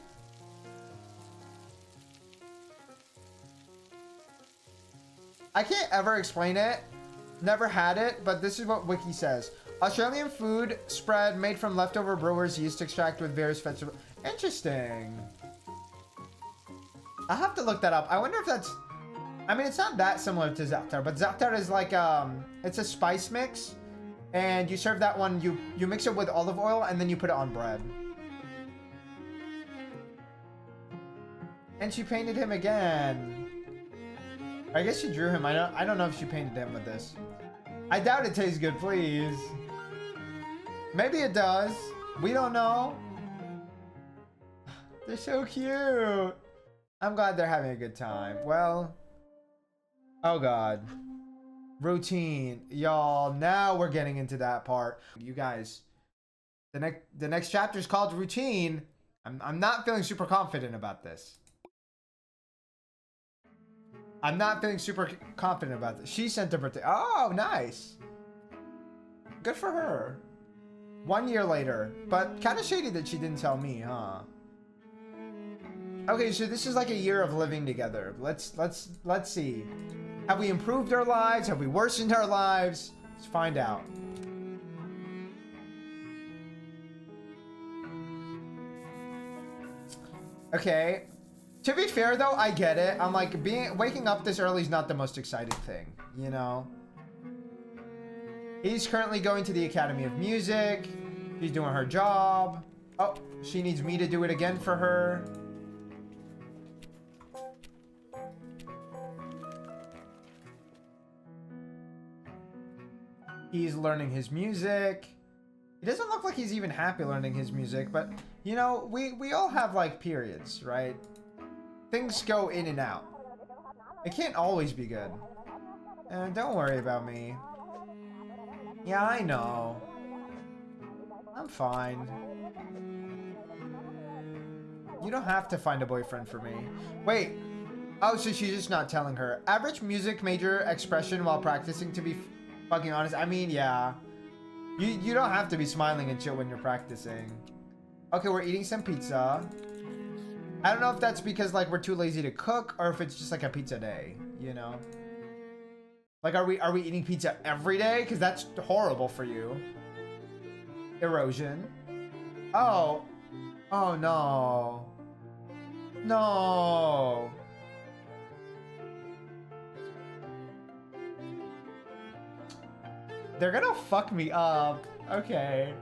I can't ever explain it. Never had it, but this is what Wiki says. Australian food spread made from leftover brewers yeast extract with various vegetables. Interesting. I'll have to look that up. I wonder if that's... I mean, it's not that similar to za'atar, but za'atar is like, it's a spice mix. And you serve that one, you mix it with olive oil, and then you put it on bread. And she painted him again. I guess she drew him. I don't know if she painted him with this. I doubt it tastes good, please. Maybe it does. We don't know. They're so cute. I'm glad they're having a good time. Well, oh God. Routine. Y'all, now we're getting into that part. You guys, the next chapter is called Routine. I'm not feeling super confident about this. I'm not feeling super confident about this. She sent her birthday. Oh, nice. Good for her. 1 year later, but kind of shady that she didn't tell me, huh? Okay, so this is like a year of living together. Let's see. Have we improved our lives? Have we worsened our lives? Let's find out. Okay. To be fair though, I get it. I'm like, waking up this early is not the most exciting thing, you know? He's currently going to the Academy of Music. She's doing her job. Oh, she needs me to do it again for her. He's learning his music. He doesn't look like he's even happy learning his music, but you know, we all have like periods, right? Things go in and out. It can't always be good. Don't worry about me. Yeah, I know. I'm fine. You don't have to find a boyfriend for me. Wait. Oh, so she's just not telling her. Average music major expression while practicing, to be fucking honest. I mean, yeah. You don't have to be smiling and chill when you're practicing. Okay, we're eating some pizza. I don't know if that's because like we're too lazy to cook or if it's just like a pizza day, you know? Like are we eating pizza every day? Because that's horrible for you. Erosion. Oh. Oh no. No. They're gonna fuck me up. Okay.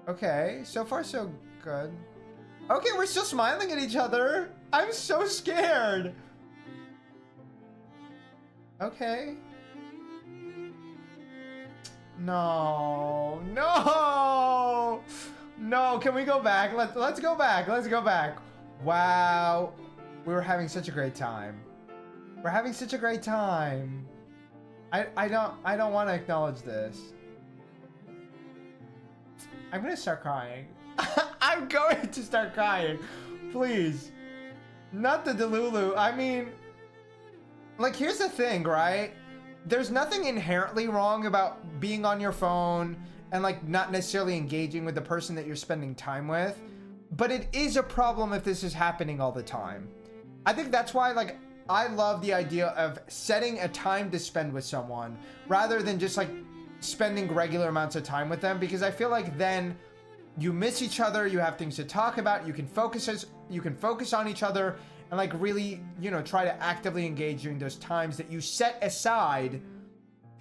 Okay, so far so good. Okay, we're still smiling at each other. I'm so scared. Okay. No. No. No, can we go back? Let's go back. Let's go back. Wow. We were having such a great time. We're having such a great time. I don't want to acknowledge this. I'm gonna start crying. I'm going to start crying. Please. Not the Delulu. I mean, like, here's the thing, right? There's nothing inherently wrong about being on your phone and, like, not necessarily engaging with the person that you're spending time with. But it is a problem if this is happening all the time. I think that's why, like, I love the idea of setting a time to spend with someone rather than just, like, spending regular amounts of time with them, because I feel like then you miss each other, you have things to talk about, you can focus on each other and like really, you know, try to actively engage during those times that you set aside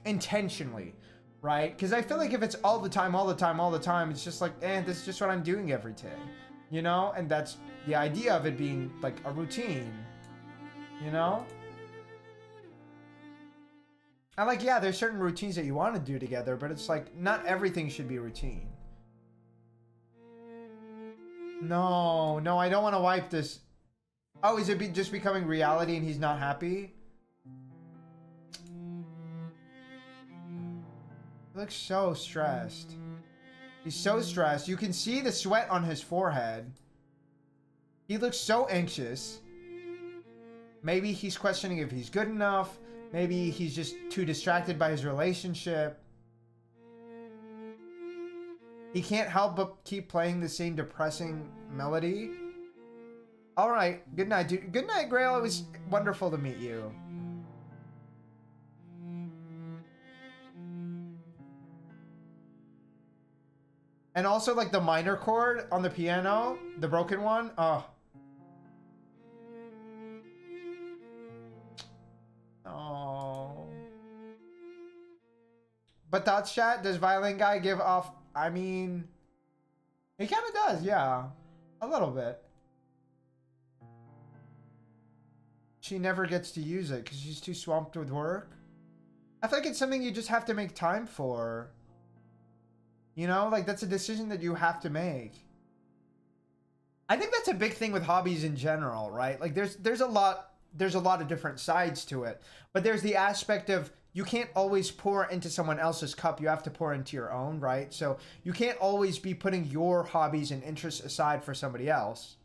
intentionally, right? Because I feel like if it's all the time, it's just like, this is just what I'm doing every day, you know? And that's the idea of it being like a routine, you know? And like, yeah, there's certain routines that you want to do together, but it's like, not everything should be routine. No, no, I don't want to wipe this. Oh, is it just becoming reality and he's not happy? He looks so stressed. He's so stressed. You can see the sweat on his forehead. He looks so anxious. Maybe he's questioning if he's good enough. Maybe he's just too distracted by his relationship. He can't help but keep playing the same depressing melody. All right. Good night, dude. Good night, Grail. It was wonderful to meet you. And also, like, the minor chord on the piano, the broken one. Oh. Oh. But thoughts, chat, does violin guy give off... I mean... He kind of does, yeah. A little bit. She never gets to use it because she's too swamped with work. I feel like it's something you just have to make time for. You know, like that's a decision that you have to make. I think that's a big thing with hobbies in general, right? Like there's a lot of different sides to it. But there's the aspect of you can't always pour into someone else's cup. You have to pour into your own, right? So you can't always be putting your hobbies and interests aside for somebody else.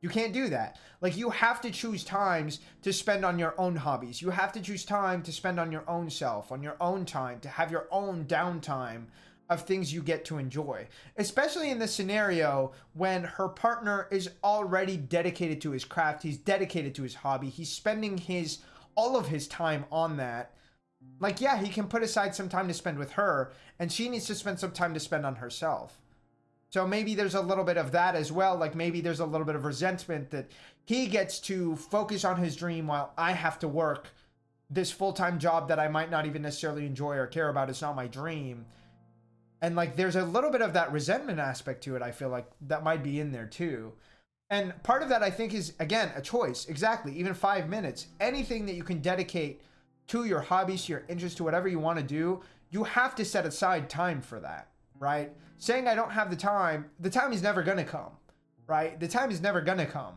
You can't do that. Like you have to choose times to spend on your own hobbies. You have to choose time to spend on your own self, on your own time, to have your own downtime of things you get to enjoy. Especially in this scenario when her partner is already dedicated to his craft. He's dedicated to his hobby. He's spending all of his time on that. Like, yeah, he can put aside some time to spend with her, and she needs to spend some time to spend on herself. So maybe there's a little bit of that as well. Like maybe there's a little bit of resentment that he gets to focus on his dream while I have to work this full-time job that I might not even necessarily enjoy or care about. It's not my dream. And like there's a little bit of that resentment aspect to it. I feel like that might be in there too. And part of that I think is, again, a choice. Exactly. Even 5 minutes. Anything that you can dedicate to your hobbies, to your interests, to whatever you want to do, you have to set aside time for that, right? Saying I don't have the time is never going to come, right? The time is never going to come.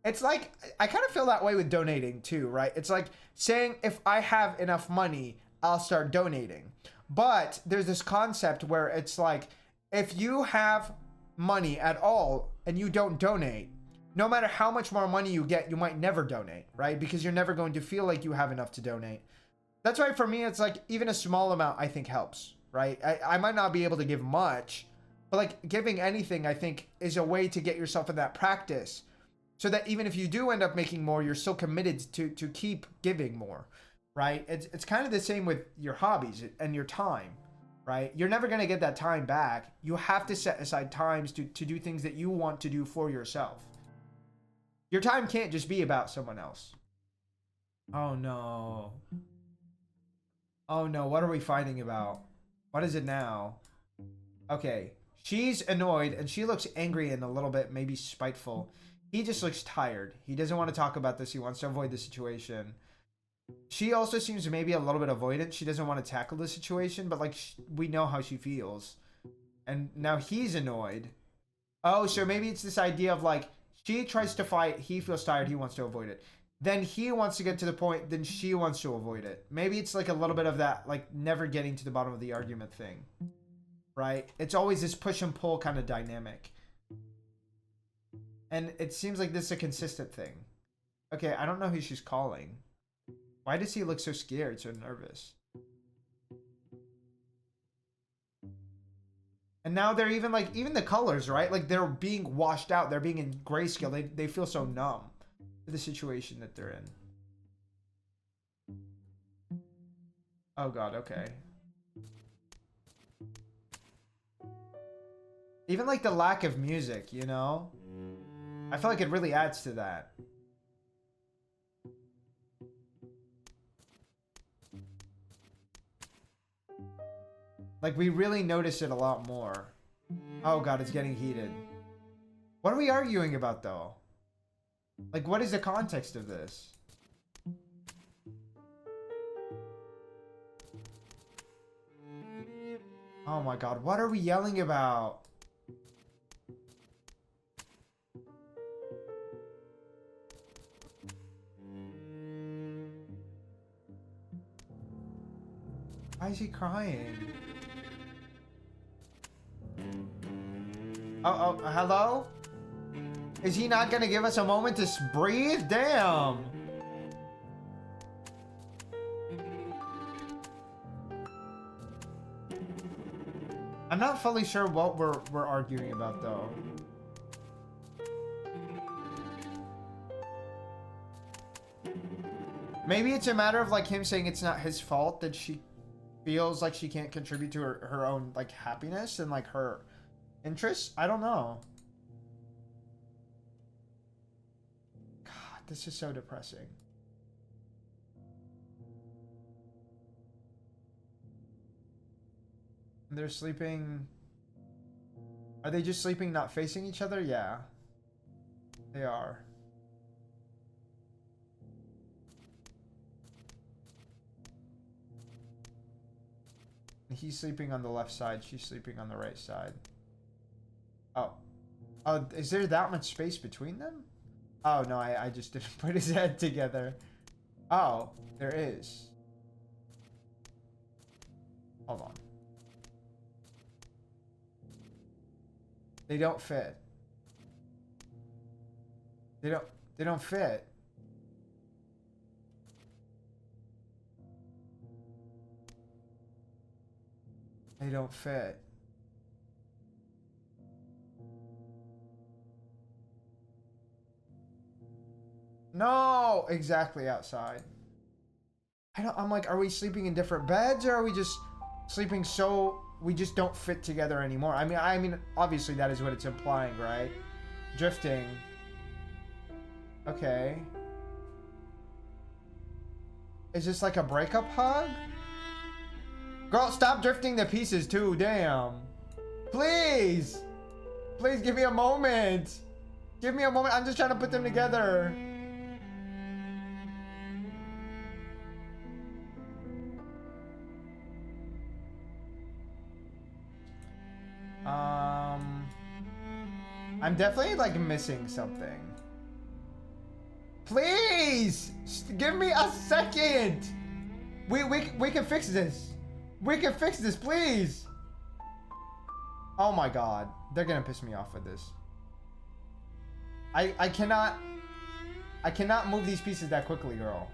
It's like, I kind of feel that way with donating too, right? It's like saying if I have enough money, I'll start donating. But there's this concept where it's like, if you have money at all and you don't donate, no matter how much more money you get, you might never donate, right? Because you're never going to feel like you have enough to donate. That's why for me, it's like even a small amount I think helps, right? I might not be able to give much, but like giving anything I think is a way to get yourself in that practice so that even if you do end up making more, you're still committed to keep giving more, right? It's kind of the same with your hobbies and your time, right? You're never going to get that time back. You have to set aside times to do things that you want to do for yourself. Your time can't just be about someone else. Oh no. Oh no, what are we fighting about? What is it now? Okay, she's annoyed and she looks angry and a little bit maybe spiteful. He just looks tired. He doesn't want to talk about this. He wants to avoid the situation. She also seems maybe a little bit avoidant. She doesn't want to tackle the situation, but like we know how she feels. And now he's annoyed. Oh, so maybe it's this idea of like, she tries to fight, he feels tired, he wants to avoid it. Then he wants to get to the point, then she wants to avoid it. Maybe it's like a little bit of that, like never getting to the bottom of the argument thing. Right? It's always this push and pull kind of dynamic. And it seems like this is a consistent thing. Okay, I don't know who she's calling. Why does he look so scared, so nervous? And now they're even like, even the colors, right? Like they're being washed out. They're being in grayscale. They feel so numb to the situation that they're in. Oh God, okay. Even like the lack of music, you know? I feel like it really adds to that. Like we really notice it a lot more. Oh God, it's getting heated. What are we arguing about though? Like, what is the context of this? Oh my god, what are we yelling about? Why is he crying? Oh, hello? Is he not gonna give us a moment to breathe? Damn! I'm not fully sure what we're arguing about though. Maybe it's a matter of like him saying it's not his fault that she feels like she can't contribute to her own like happiness and like her interests. I don't know. God, this is so depressing. They're sleeping. Are they just sleeping not facing each other? Yeah. They are. He's sleeping on the left side. She's sleeping on the right side. Oh. Oh, is there that much space between them? Oh, no, I just didn't put his head together. Oh, there is. Hold on. They don't fit. They don't fit. They don't fit. No, exactly outside. I'm like, are we sleeping in different beds or are we just sleeping so we just don't fit together anymore? I mean, obviously that is what it's implying, right? Drifting. Okay. Is this like a breakup hug? Girl, stop drifting to pieces too, damn. Please. Please give me a moment. Give me a moment. I'm just trying to put them together. I'm definitely like missing something. Please give me a second. We can fix this. We can fix this, please. Oh my god, they're gonna piss me off with this. I cannot move these pieces that quickly, girl.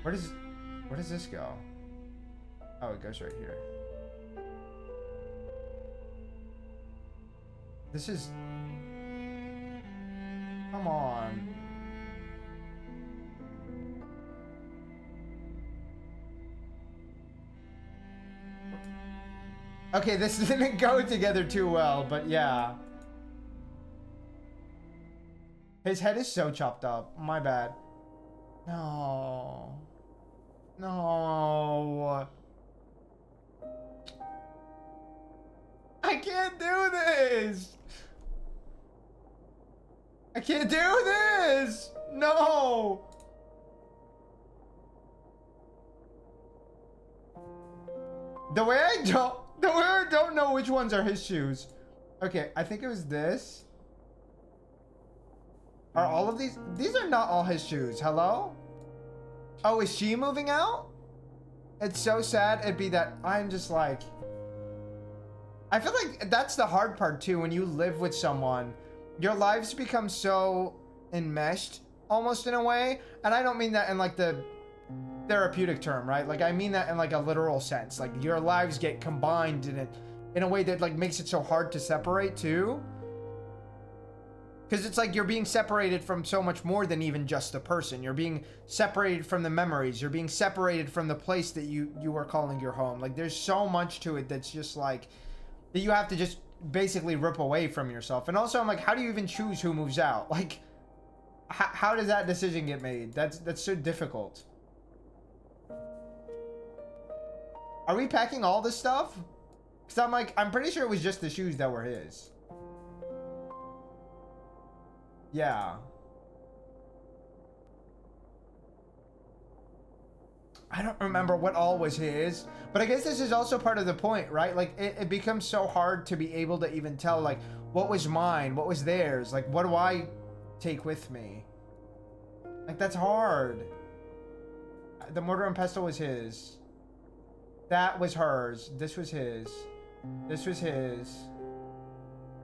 Where does this go? Oh, it goes right here. This is... Come on. Okay, this didn't go together too well, but yeah. His head is so chopped up. My bad. No. No. I can't do this. I can't do this. No. The way I don't know which ones are his shoes. Okay, I think it was this. Are all of these? These are not all his shoes. Hello? Oh, is she moving out? It's so sad. It'd be that I'm just like... I feel like that's the hard part too. When you live with someone, your lives become so enmeshed almost in a way. And I don't mean that in like the therapeutic term, right? Like I mean that in like a literal sense. Like your lives get combined in a way that like makes it so hard to separate too. Because it's like you're being separated from so much more than even just the person. You're being separated from the memories. You're being separated from the place that you are calling your home. Like there's so much to it that's just like that you have to just basically rip away from yourself. And also I'm like, how do you even choose who moves out? Like how does that decision get made? That's so difficult. Are we packing all this stuff? Because I'm like, I'm pretty sure it was just the shoes that were his. Yeah. I don't remember what all was his, but I guess this is also part of the point, right? Like, it becomes so hard to be able to even tell, like, what was mine, what was theirs, like, what do I take with me? Like, that's hard. The mortar and pestle was his. That was hers. This was his. This was his.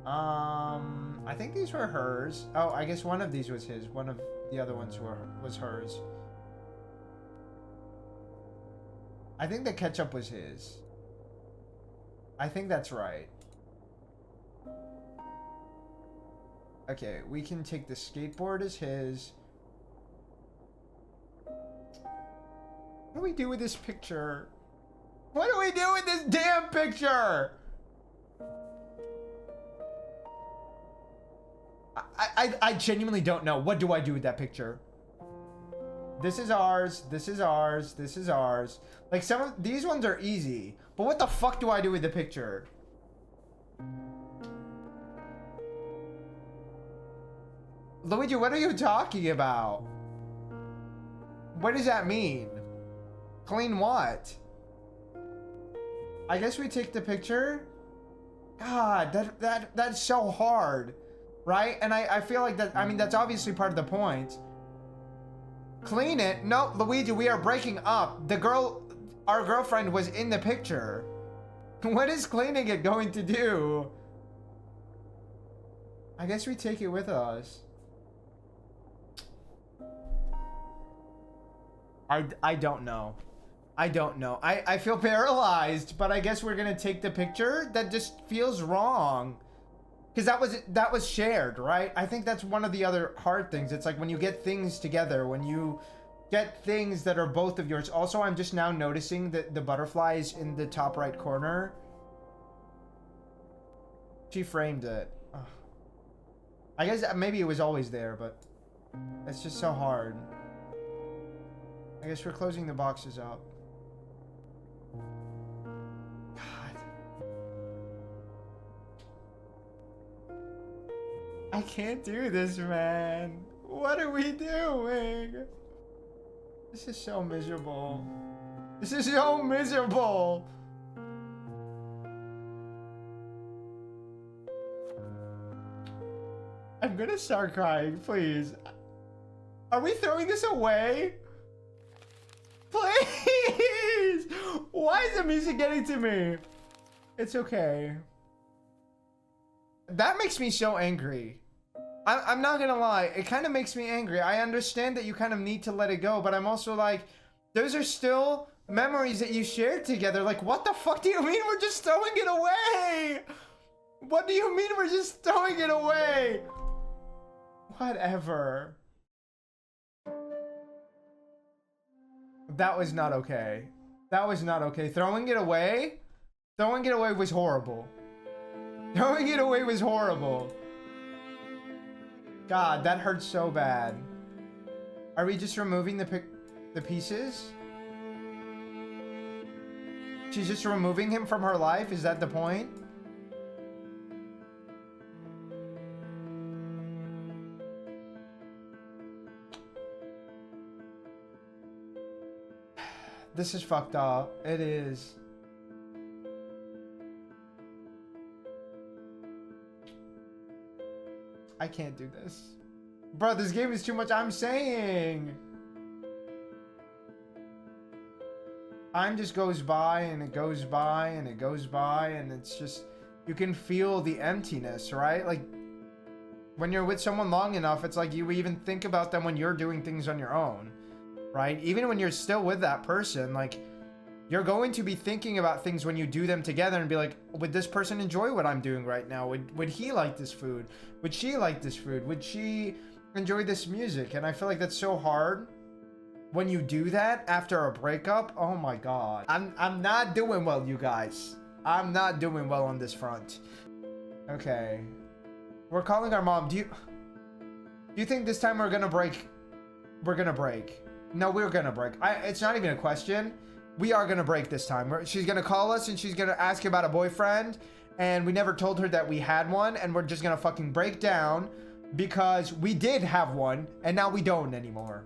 I think these were hers. Oh, I guess one of these was his. One of the other ones was hers. I think the ketchup was his. I think that's right. Okay, we can take the skateboard as his. What do we do with this picture? What do we do with this damn picture? I genuinely don't know. What do I do with that picture? This is ours. This is ours. This is ours. Like, some of these ones are easy. But what the fuck do I do with the picture? Luigi, what are you talking about? What does that mean? Clean what? I guess we take the picture. God, that's so hard. Right? And I feel like that, I mean, that's obviously part of the point. Clean it? No, Luigi, we are breaking up. The girl, our girlfriend was in the picture. What is cleaning it going to do? I guess we take it with us. I don't know. I don't know. I feel paralyzed, but I guess we're gonna take the picture. That just feels wrong. Because that was shared, right? I think that's one of the other hard things. It's like when you get things together, when you get things that are both of yours. Also, I'm just now noticing that the butterflies in the top right corner. She framed it. Ugh. I guess maybe it was always there, but it's just so hard. I guess we're closing the boxes up. I can't do this, man. What are we doing? This is so miserable. This is so miserable. I'm gonna start crying, please. Are we throwing this away? Please! Why is the music getting to me? It's okay. That makes me so angry. I'm not gonna lie, it kind of makes me angry. I understand that you kind of need to let it go, but I'm also like, those are still memories that you shared together. Like, what the fuck do you mean we're just throwing it away? What do you mean we're just throwing it away? Whatever. That was not okay. That was not okay. Throwing it away was horrible. Throwing it away was horrible. God, that hurts so bad. Are we just removing the pieces? She's just removing him from her life? Is that the point? This is fucked up. It is. I can't do this. Bro, this game is too much. I'm saying. Time just goes by and it goes by and it goes by and it's just, you can feel the emptiness, right? Like, when you're with someone long enough, it's like you even think about them when you're doing things on your own, right? Even when you're still with that person, like, you're going to be thinking about things when you do them together and be like, would this person enjoy what I'm doing right now? Would he like this food? Would she like this food? Would she enjoy this music? And I feel like that's so hard when you do that after a breakup. Oh my God. I'm not doing well, you guys. I'm not doing well on this front. Okay. We're calling our mom. Do you think this time we're gonna break? We're gonna break. No, we're gonna break. It's not even a question. we are gonna break this time. She's gonna call us and she's gonna ask about a boyfriend, and we never told her that we had one, and we're just gonna fucking break down because we did have one and now we don't anymore.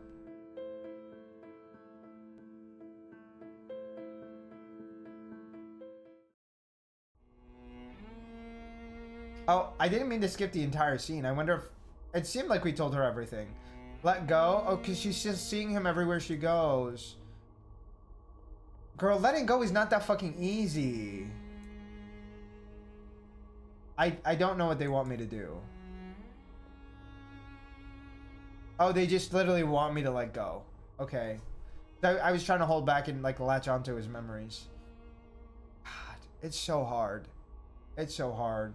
Oh, I didn't mean to skip the entire scene. I wonder if it seemed like we told her everything. Let go? Oh, because she's just seeing him everywhere she goes. Girl, letting go is not that fucking easy. I don't know what they want me to do. Oh, they just literally want me to let go. Okay. I was trying to hold back and like latch onto his memories. God, it's so hard. It's so hard.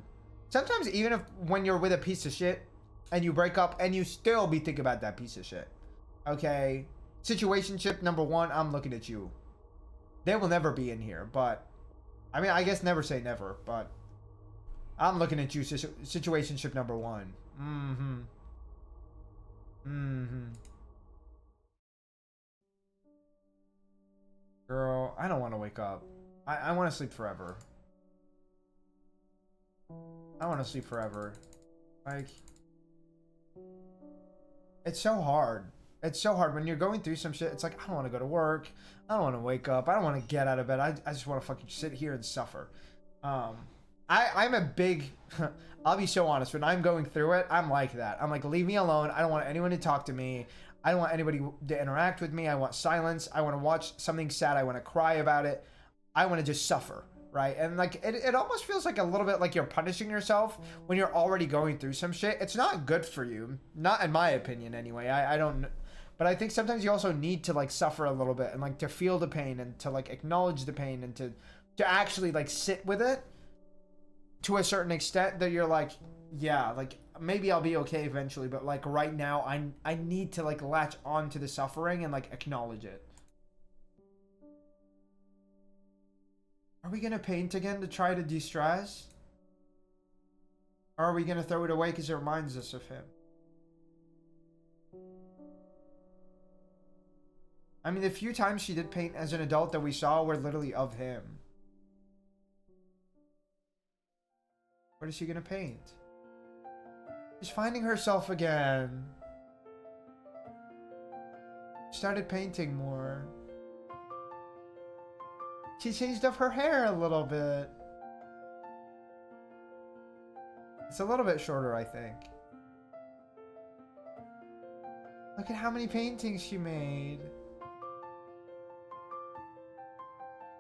Sometimes even if when you're with a piece of shit and you break up and you still be thinking about that piece of shit. Okay. Situationship number 1, I'm looking at you. They will never be in here, but I mean, I guess never say never, but I'm looking at you, situationship number 1. Girl, I don't want to wake up. I want to sleep forever. I want to sleep forever. Like, it's so hard. It's so hard when you're going through some shit. It's like, I don't want to go to work. I don't want to wake up. I don't want to get out of bed. I just want to fucking sit here and suffer. I'm a big, I'll be so honest. When I'm going through it, I'm like that. I'm like, leave me alone. I don't want anyone to talk to me. I don't want anybody to interact with me. I want silence. I want to watch something sad. I want to cry about it. I want to just suffer. Right? And like, it almost feels like a little bit like you're punishing yourself when you're already going through some shit. It's not good for you. Not in my opinion anyway. I don't, but I think sometimes you also need to like suffer a little bit and like to feel the pain and to like acknowledge the pain and to actually like sit with it to a certain extent that you're like, yeah, like maybe I'll be okay eventually, but like right now I need to like latch on to the suffering and like acknowledge it. Are we gonna paint again to try to de-stress? Or are we gonna throw it away because it reminds us of him? I mean, the few times she did paint as an adult that we saw were literally of him. What is she gonna paint? She's finding herself again. Started painting more. She changed up her hair a little bit. It's a little bit shorter, I think. Look at how many paintings she made.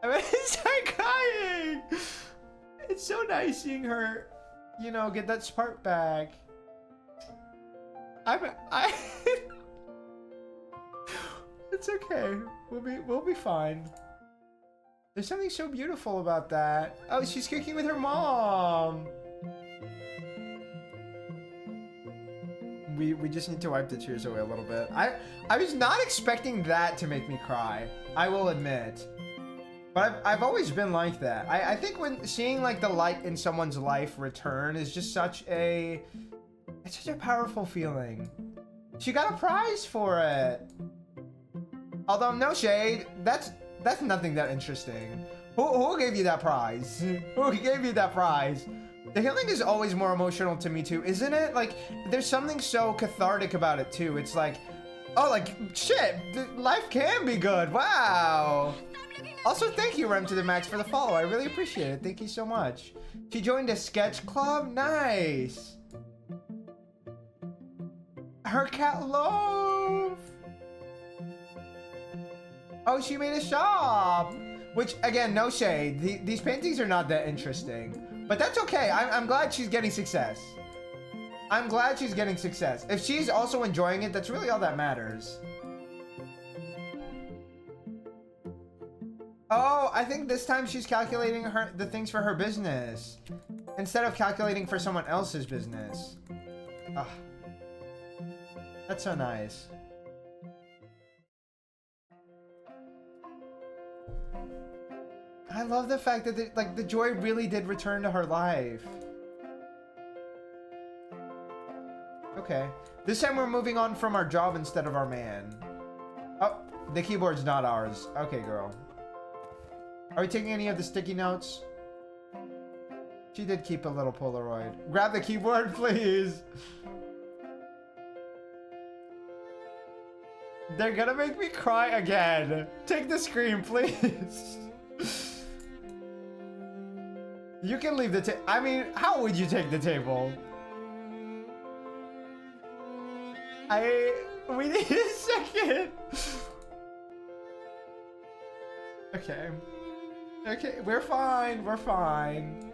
I mean, it's like crying. It's so nice seeing her, you know, get that spark back. It's okay. We'll be fine. There's something so beautiful about that. Oh, she's cooking with her mom. We just need to wipe the tears away a little bit. I was not expecting that to make me cry. I will admit. But I've always been like that. I think when seeing like the light in someone's life return is just such a powerful feeling. She got a prize for it. Although no shade, that's nothing that interesting. Who gave you that prize? Who gave you that prize? The healing is always more emotional to me too, isn't it? Like, there's something so cathartic about it too. It's like, oh, like, shit, life can be good. Wow. Also, thank you, Rem to the Max, for the follow. I really appreciate it. Thank you so much. She joined a sketch club? Nice. Her cat Loaf. Oh, she made a shop. Which, again, no shade. These paintings are not that interesting. But that's okay. I'm glad she's getting success. I'm glad she's getting success. If she's also enjoying it, that's really all that matters. Oh, I think this time she's calculating the things for her business instead of calculating for someone else's business. Ah, that's so nice. I love the fact that the joy really did return to her life. Okay. This time we're moving on from our job instead of our man. Oh, the keyboard's not ours. Okay, girl. Are we taking any of the sticky notes? She did keep a little Polaroid. Grab the keyboard, please. They're gonna make me cry again. Take the screen, please. You can leave the table. I mean, how would you take the table? We need a second. Okay. Okay, we're fine. We're fine.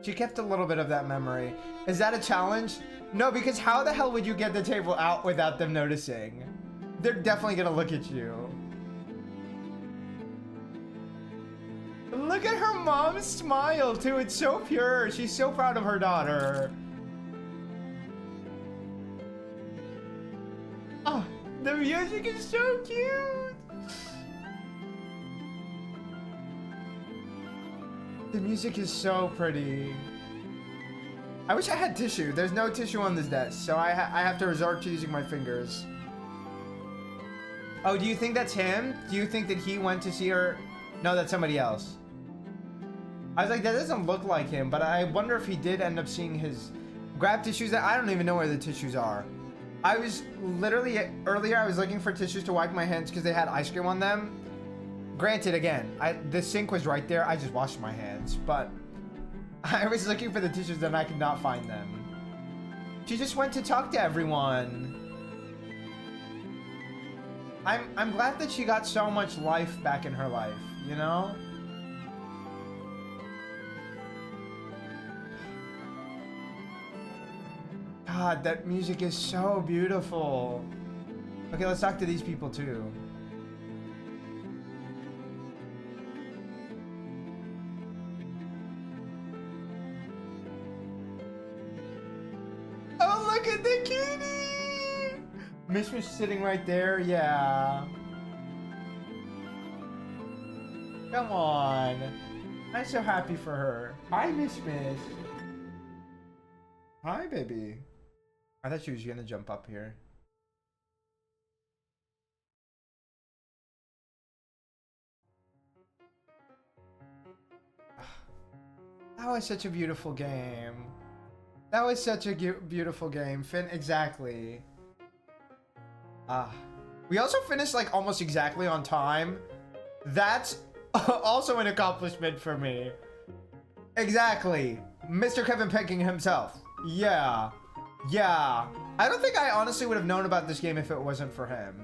She kept a little bit of that memory. Is that a challenge? No, because how the hell would you get the table out without them noticing? They're definitely gonna look at you. Look at her mom's smile too. It's so pure. She's so proud of her daughter. Oh, the music is so cute. The music is so pretty. I wish I had tissue. There's no tissue on this desk, so I have to resort to using my fingers. Oh, do you think that's him? Do you think that he went to see her? No, that's somebody else. I was like, that doesn't look like him, but I wonder if he did end up seeing his grab tissues. I don't even know where the tissues are. I was literally, earlier I was looking for tissues to wipe my hands because they had ice cream on them. Granted, again, the sink was right there. I just washed my hands, but I was looking for the tissues and I could not find them. She just went to talk to everyone. I'm glad that she got so much life back in her life, you know? God, that music is so beautiful. Okay, let's talk to these people too. Oh, look at the kitty! Mish was sitting right there, yeah. Come on. I'm so happy for her. Hi, Mish. Hi, baby. I thought she was gonna jump up here. That was such a beautiful game. That was such a beautiful game. Exactly. We also finished like almost exactly on time. That's also an accomplishment for me. Exactly. Mr. Kevin Peking himself. Yeah. Yeah. I don't think I honestly would have known about this game if it wasn't for him.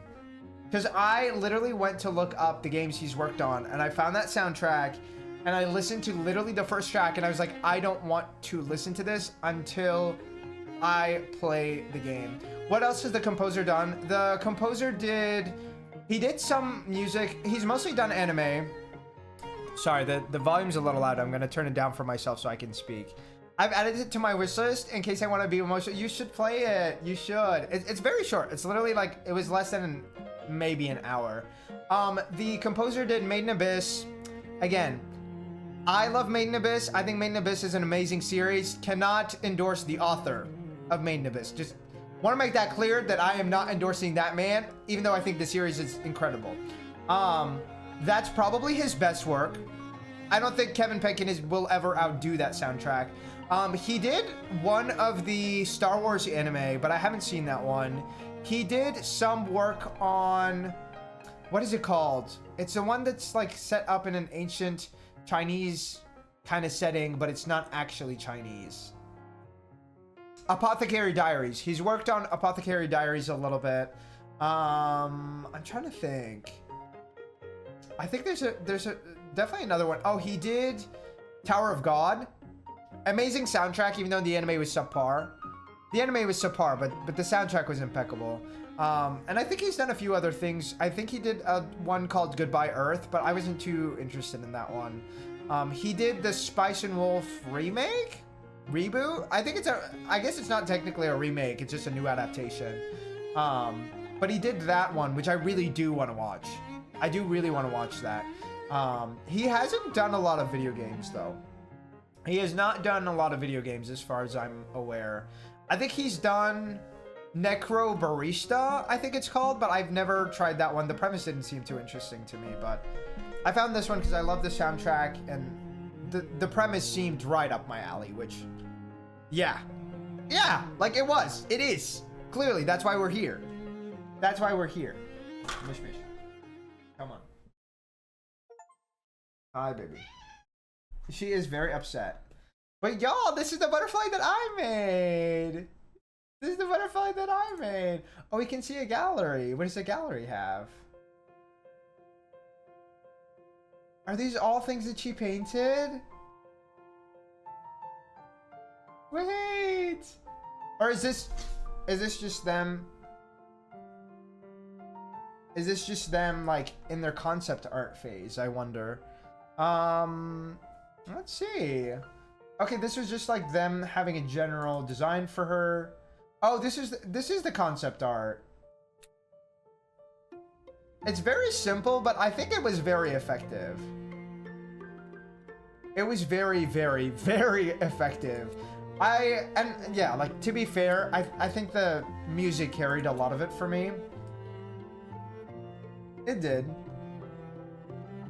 Because I literally went to look up the games he's worked on, and I found that soundtrack, and I listened to literally the first track, and I was like, I don't want to listen to this until I play the game. What else has the composer done? The composer he did some music. He's mostly done anime. Sorry, the volume's a little loud. I'm going to turn it down for myself so I can speak. I've added it to my wish list in case I want to be emotional. You should play it. You should. It's very short. It's literally like, it was less than maybe an hour. The composer did Made in Abyss. Again, I love Made in Abyss. I think Made in Abyss is an amazing series. Cannot endorse the author of Made in Abyss. Just want to make that clear that I am not endorsing that man, even though I think the series is incredible. That's probably his best work. I don't think Kevin Pekin will ever outdo that soundtrack. He did one of the Star Wars anime, but I haven't seen that one. He did some work on, what is it called? It's the one that's like set up in an ancient Chinese kind of setting, but it's not actually Chinese. Apothecary Diaries. He's worked on Apothecary Diaries a little bit. I'm trying to think. I think there's definitely another one. Oh, he did Tower of God. Amazing soundtrack, even though the anime was subpar. The anime was subpar, but the soundtrack was impeccable. And I think he's done a few other things. I think he did one called Goodbye Earth, but I wasn't too interested in that one. He did the Spice and Wolf remake? Reboot? I guess it's not technically a remake, it's just a new adaptation. But he did that one, which I really do want to watch. I do really want to watch that. He hasn't done a lot of video games, though. He has not done a lot of video games as far as I'm aware. I think he's done Necro Barista, I think it's called, but I've never tried that one. The premise didn't seem too interesting to me, but I found this one because I love the soundtrack, and the premise seemed right up my alley, which, yeah, like it was. It is. Clearly, that's why we're here. That's why we're here. Mish Mish. Come on. Hi, baby. She is very upset. But y'all, this is the butterfly that I made. This is the butterfly that I made. Oh, we can see a gallery. What does the gallery have? Are these all things that she painted? Wait. Or is this just them? Is this just them like in their concept art phase? I wonder. Let's see. Okay, this was just like them having a general design for her. Oh, this is the concept art. It's very simple, but I think it was very effective. It was very, very, very effective. And yeah, like, to be fair, I think the music carried a lot of it for me. It did.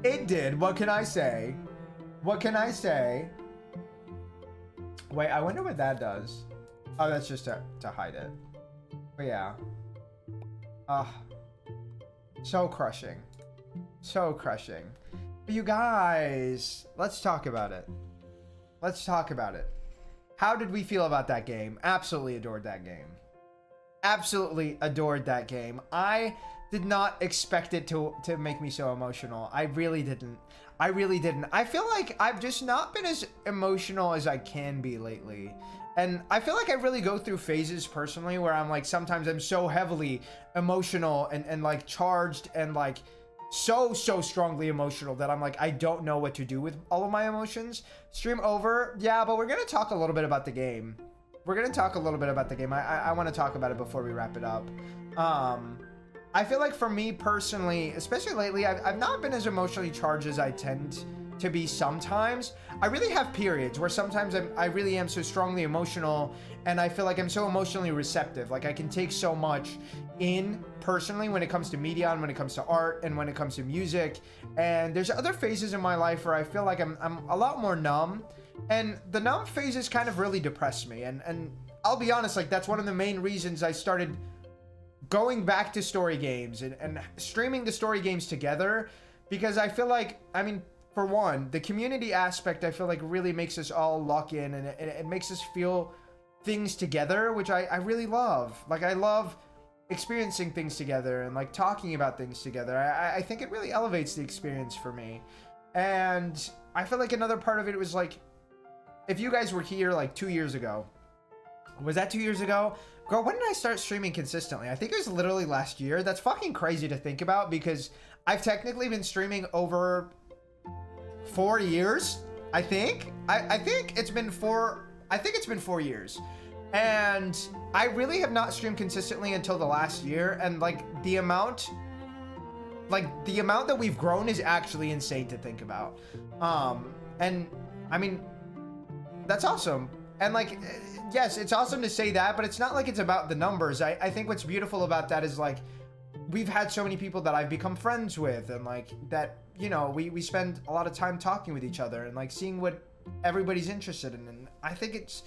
It did. What can I say? What can I say? Wait, I wonder what that does. Oh, that's just to hide it. But yeah. So crushing. So crushing. But you guys, let's talk about it. Let's talk about it. How did we feel about that game? Absolutely adored that game. Absolutely adored that game. I did not expect it to make me so emotional. I really didn't. I really didn't. I feel like I've just not been as emotional as I can be lately. And I feel like I really go through phases personally where I'm like, sometimes I'm so heavily emotional and like charged and like so strongly emotional that I'm like, I don't know what to do with all of my emotions. Stream over. Yeah, but we're going to talk a little bit about the game. We're going to talk a little bit about the game. I want to talk about it before we wrap it up. I feel like for me personally, especially lately, I've not been as emotionally charged as I tend to be sometimes. I really have periods where sometimes I really am so strongly emotional, and I feel like I'm so emotionally receptive. Like I can take so much in personally when it comes to media and when it comes to art and when it comes to music. And there's other phases in my life where I feel like I'm a lot more numb, and the numb phases kind of really depress me. And I'll be honest, like that's one of the main reasons I started going back to story games and streaming the story games together, because I feel like, I mean, for one, the community aspect I feel like really makes us all lock in, and it makes us feel things together, which I really love. Like I love experiencing things together and like talking about things together. I think it really elevates the experience for me. And I feel like another part of it was like, if you guys were here like 2 years ago, was that 2 years ago? Girl, when did I start streaming consistently? I think it was literally last year. That's fucking crazy to think about, because I've technically been streaming over 4 years, I think. I think it's been 4 years. And I really have not streamed consistently until the last year, and like the amount that we've grown is actually insane to think about. And I mean, that's awesome. And like, yes, it's awesome to say that, but it's not like it's about the numbers. I think what's beautiful about that is like, we've had so many people that I've become friends with, and like that, you know, we spend a lot of time talking with each other and like seeing what everybody's interested in. And I think it's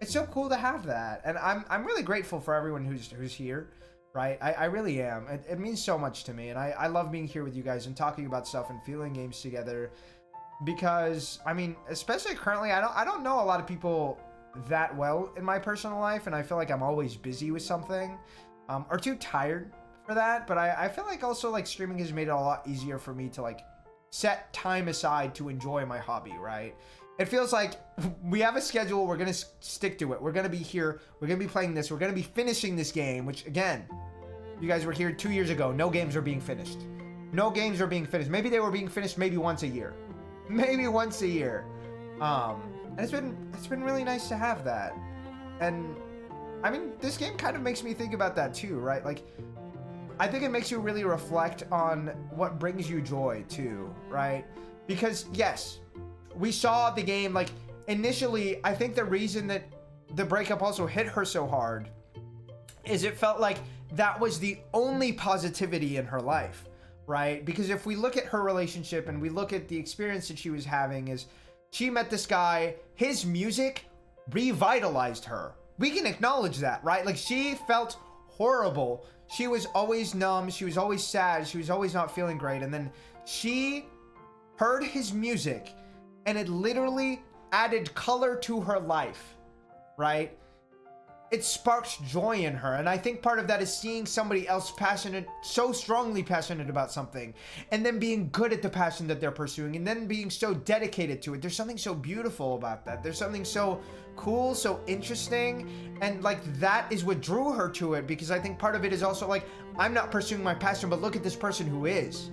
so cool to have that. And I'm really grateful for everyone who's here, right? I really am. It means so much to me. And I love being here with you guys and talking about stuff and feeling games together, because I mean, especially currently, I don't know a lot of people that well in my personal life, and I feel like I'm always busy with something, or too tired for that. But I feel like also like streaming has made it a lot easier for me to like set time aside to enjoy my hobby, right? It feels like we have a schedule, we're gonna stick to it, we're gonna be here, we're gonna be playing this, we're gonna be finishing this game, which again, you guys were here 2 years ago, no games are being finished. No games are being finished. Maybe they were being finished maybe once a year. Maybe once a year. And it's been really nice to have that. And I mean, this game kind of makes me think about that too, right? Like, I think it makes you really reflect on what brings you joy too, right? Because yes, we saw the game, like initially, I think the reason that the breakup also hit her so hard is it felt like that was the only positivity in her life, right? Because if we look at her relationship and we look at the experience that she was having, is she met this guy, his music revitalized her. We can acknowledge that, right? Like, she felt horrible. She was always numb. She was always sad. She was always not feeling great. And then she heard his music and it literally added color to her life, right? It sparked joy in her. And I think part of that is seeing somebody else passionate, so strongly passionate about something, and then being good at the passion that they're pursuing, and then being so dedicated to it. There's something so beautiful about that. There's something so cool, so interesting. And like, that is what drew her to it, because I think part of it is also like, I'm not pursuing my passion, but look at this person who is,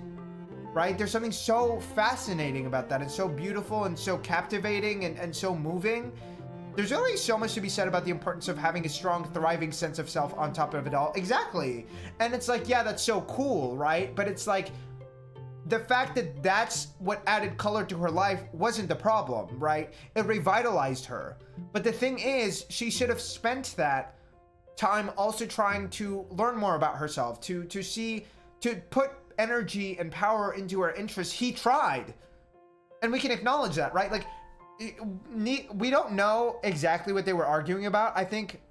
right? There's something so fascinating about that. It's so beautiful and so captivating and so moving. There's really so much to be said about the importance of having a strong, thriving sense of self on top of it all. Exactly. And it's like, yeah, that's so cool, right? But it's like, the fact that that's what added color to her life wasn't the problem, right? It revitalized her. But the thing is, she should have spent that time also trying to learn more about herself, to put energy and power into her interests. He tried. And we can acknowledge that, right? Like, we don't know exactly what they were arguing about. I think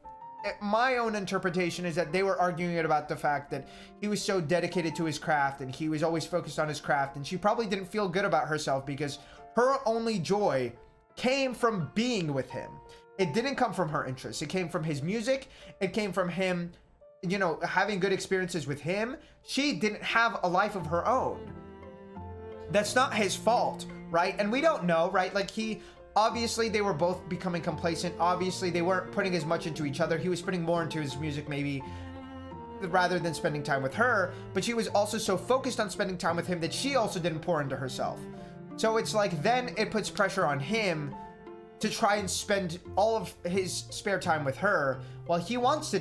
my own interpretation is that they were arguing about the fact that he was so dedicated to his craft and he was always focused on his craft, and she probably didn't feel good about herself because her only joy came from being with him. It didn't come from her interests. It came from his music. It came from him, you know, having good experiences with him. She didn't have a life of her own. That's not his fault, right? And we don't know, right? Like, obviously they were both becoming complacent. Obviously they weren't putting as much into each other. He was putting more into his music maybe rather than spending time with her, but she was also so focused on spending time with him that she also didn't pour into herself. So it's like, then it puts pressure on him to try and spend all of his spare time with her while he wants to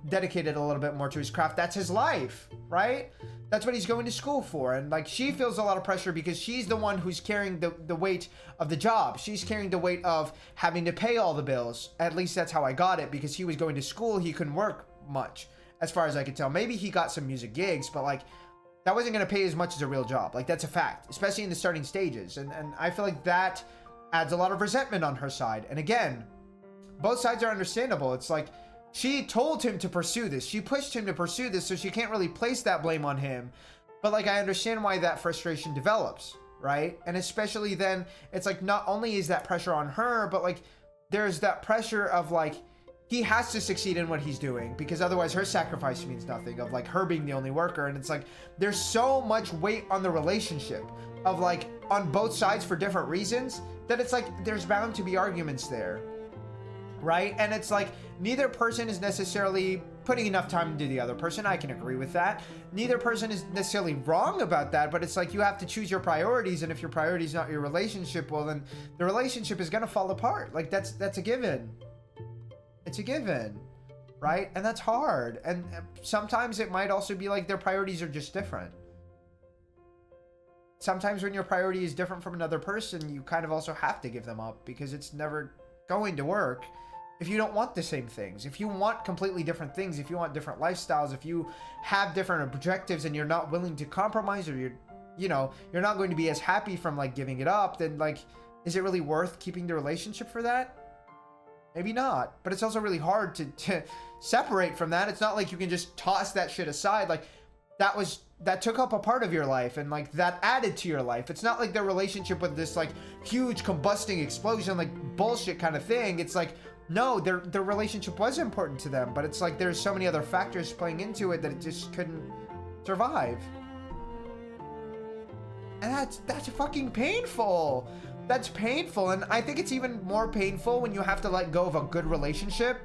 dedicate it a little bit more to his craft. That's his life, right? That's what he's going to school for. And like, she feels a lot of pressure because she's the one who's carrying the weight of the job. She's carrying the weight of having to pay all the bills. At least that's how I got it, because he was going to school. He couldn't work much, as far as I could tell. Maybe he got some music gigs, but like, that wasn't going to pay as much as a real job. Like, that's a fact, especially in the starting stages. And I feel like that adds a lot of resentment on her side. And again, both sides are understandable. It's like, she told him to pursue this. She pushed him to pursue this, so she can't really place that blame on him. But like, I understand why that frustration develops, right? And especially then, it's like, not only is that pressure on her, but like, there's that pressure of like, he has to succeed in what he's doing, because otherwise her sacrifice means nothing, of like her being the only worker. And it's like, there's so much weight on the relationship of like, on both sides for different reasons, that it's like, there's bound to be arguments there, right? And it's like, neither person is necessarily putting enough time into the other person. I can agree with that. Neither person is necessarily wrong about that, but it's like, you have to choose your priorities. And if your priority is not your relationship, well, then the relationship is going to fall apart. Like, that's a given. It's a given, right? And that's hard. And sometimes it might also be like, their priorities are just different. Sometimes when your priority is different from another person, you kind of also have to give them up, because it's never going to work if you don't want the same things. If you want completely different things, if you want different lifestyles, if you have different objectives and you're not willing to compromise, or you're not going to be as happy from like giving it up, then like, is it really worth keeping the relationship for that? Maybe not. But it's also really hard to separate from that. It's not like you can just toss that shit aside. Like, that took up a part of your life, and like, that added to your life. It's not like their relationship with this like huge combusting explosion, like bullshit kind of thing. It's like, no, their relationship was important to them, but it's like, there's so many other factors playing into it that it just couldn't survive. And that's fucking painful. That's painful. And I think it's even more painful when you have to let go of a good relationship,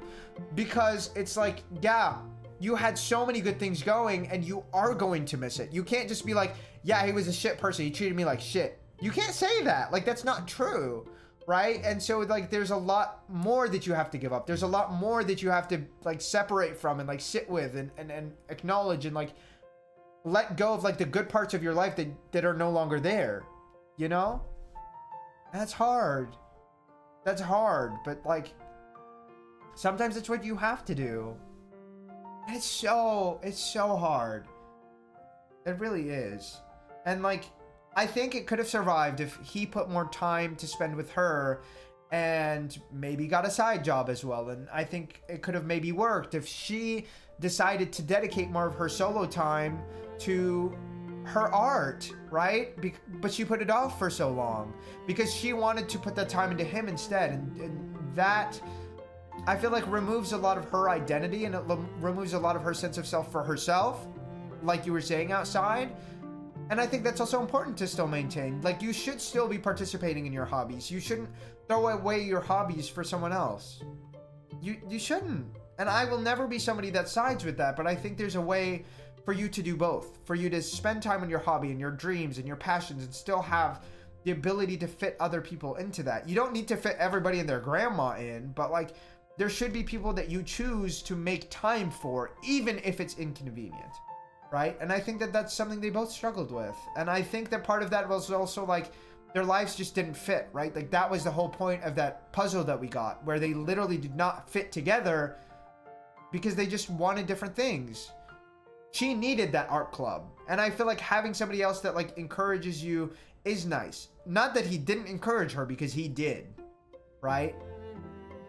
because it's like, yeah, you had so many good things going and you are going to miss it. You can't just be like, yeah, he was a shit person, he treated me like shit. You can't say that. Like, that's not true, right? And so like, there's a lot more that you have to give up. There's a lot more that you have to like separate from and like sit with and acknowledge and like let go of like the good parts of your life that are no longer there, you know? And that's hard. That's hard, but like, sometimes it's what you have to do. It's so hard. It really is. And like, I think it could have survived if he put more time to spend with her and maybe got a side job as well. And I think it could have maybe worked if she decided to dedicate more of her solo time to her art, right? But she put it off for so long because she wanted to put that time into him instead. And that, I feel like, removes a lot of her identity, and it removes a lot of her sense of self for herself, like you were saying, outside. And I think that's also important to still maintain. Like, you should still be participating in your hobbies. You shouldn't throw away your hobbies for someone else. You shouldn't. And I will never be somebody that sides with that, but I think there's a way for you to do both. For you to spend time on your hobby and your dreams and your passions and still have the ability to fit other people into that. You don't need to fit everybody and their grandma in, but like, there should be people that you choose to make time for, even if it's inconvenient. Right? And I think that that's something they both struggled with. And I think that part of that was also like their lives just didn't fit, right? Like that was the whole point of that puzzle that we got, where they literally did not fit together because they just wanted different things. She needed that art club. And I feel like having somebody else that like encourages you is nice. Not that he didn't encourage her, because he did, right?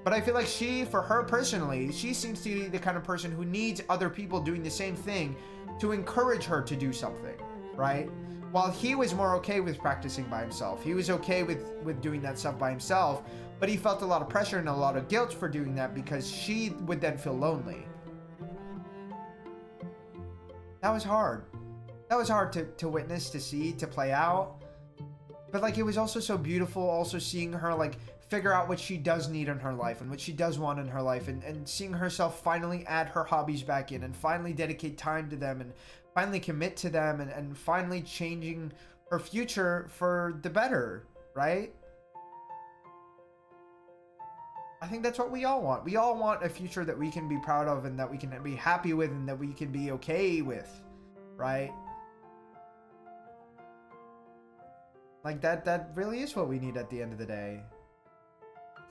But I feel like for her personally, she seems to be the kind of person who needs other people doing the same thing to encourage her to do something, right? While he was more okay with practicing by himself. He was okay with doing that stuff by himself, but he felt a lot of pressure and a lot of guilt for doing that because she would then feel lonely. That was hard. That was hard to witness, to see, to play out. But like, it was also so beautiful also seeing her like figure out what she does need in her life and what she does want in her life, and seeing herself finally add her hobbies back in and finally dedicate time to them and finally commit to them, and finally changing her future for the better, right? I think that's what we all want. We all want a future that we can be proud of and that we can be happy with and that we can be okay with, right? Like that really is what we need at the end of the day.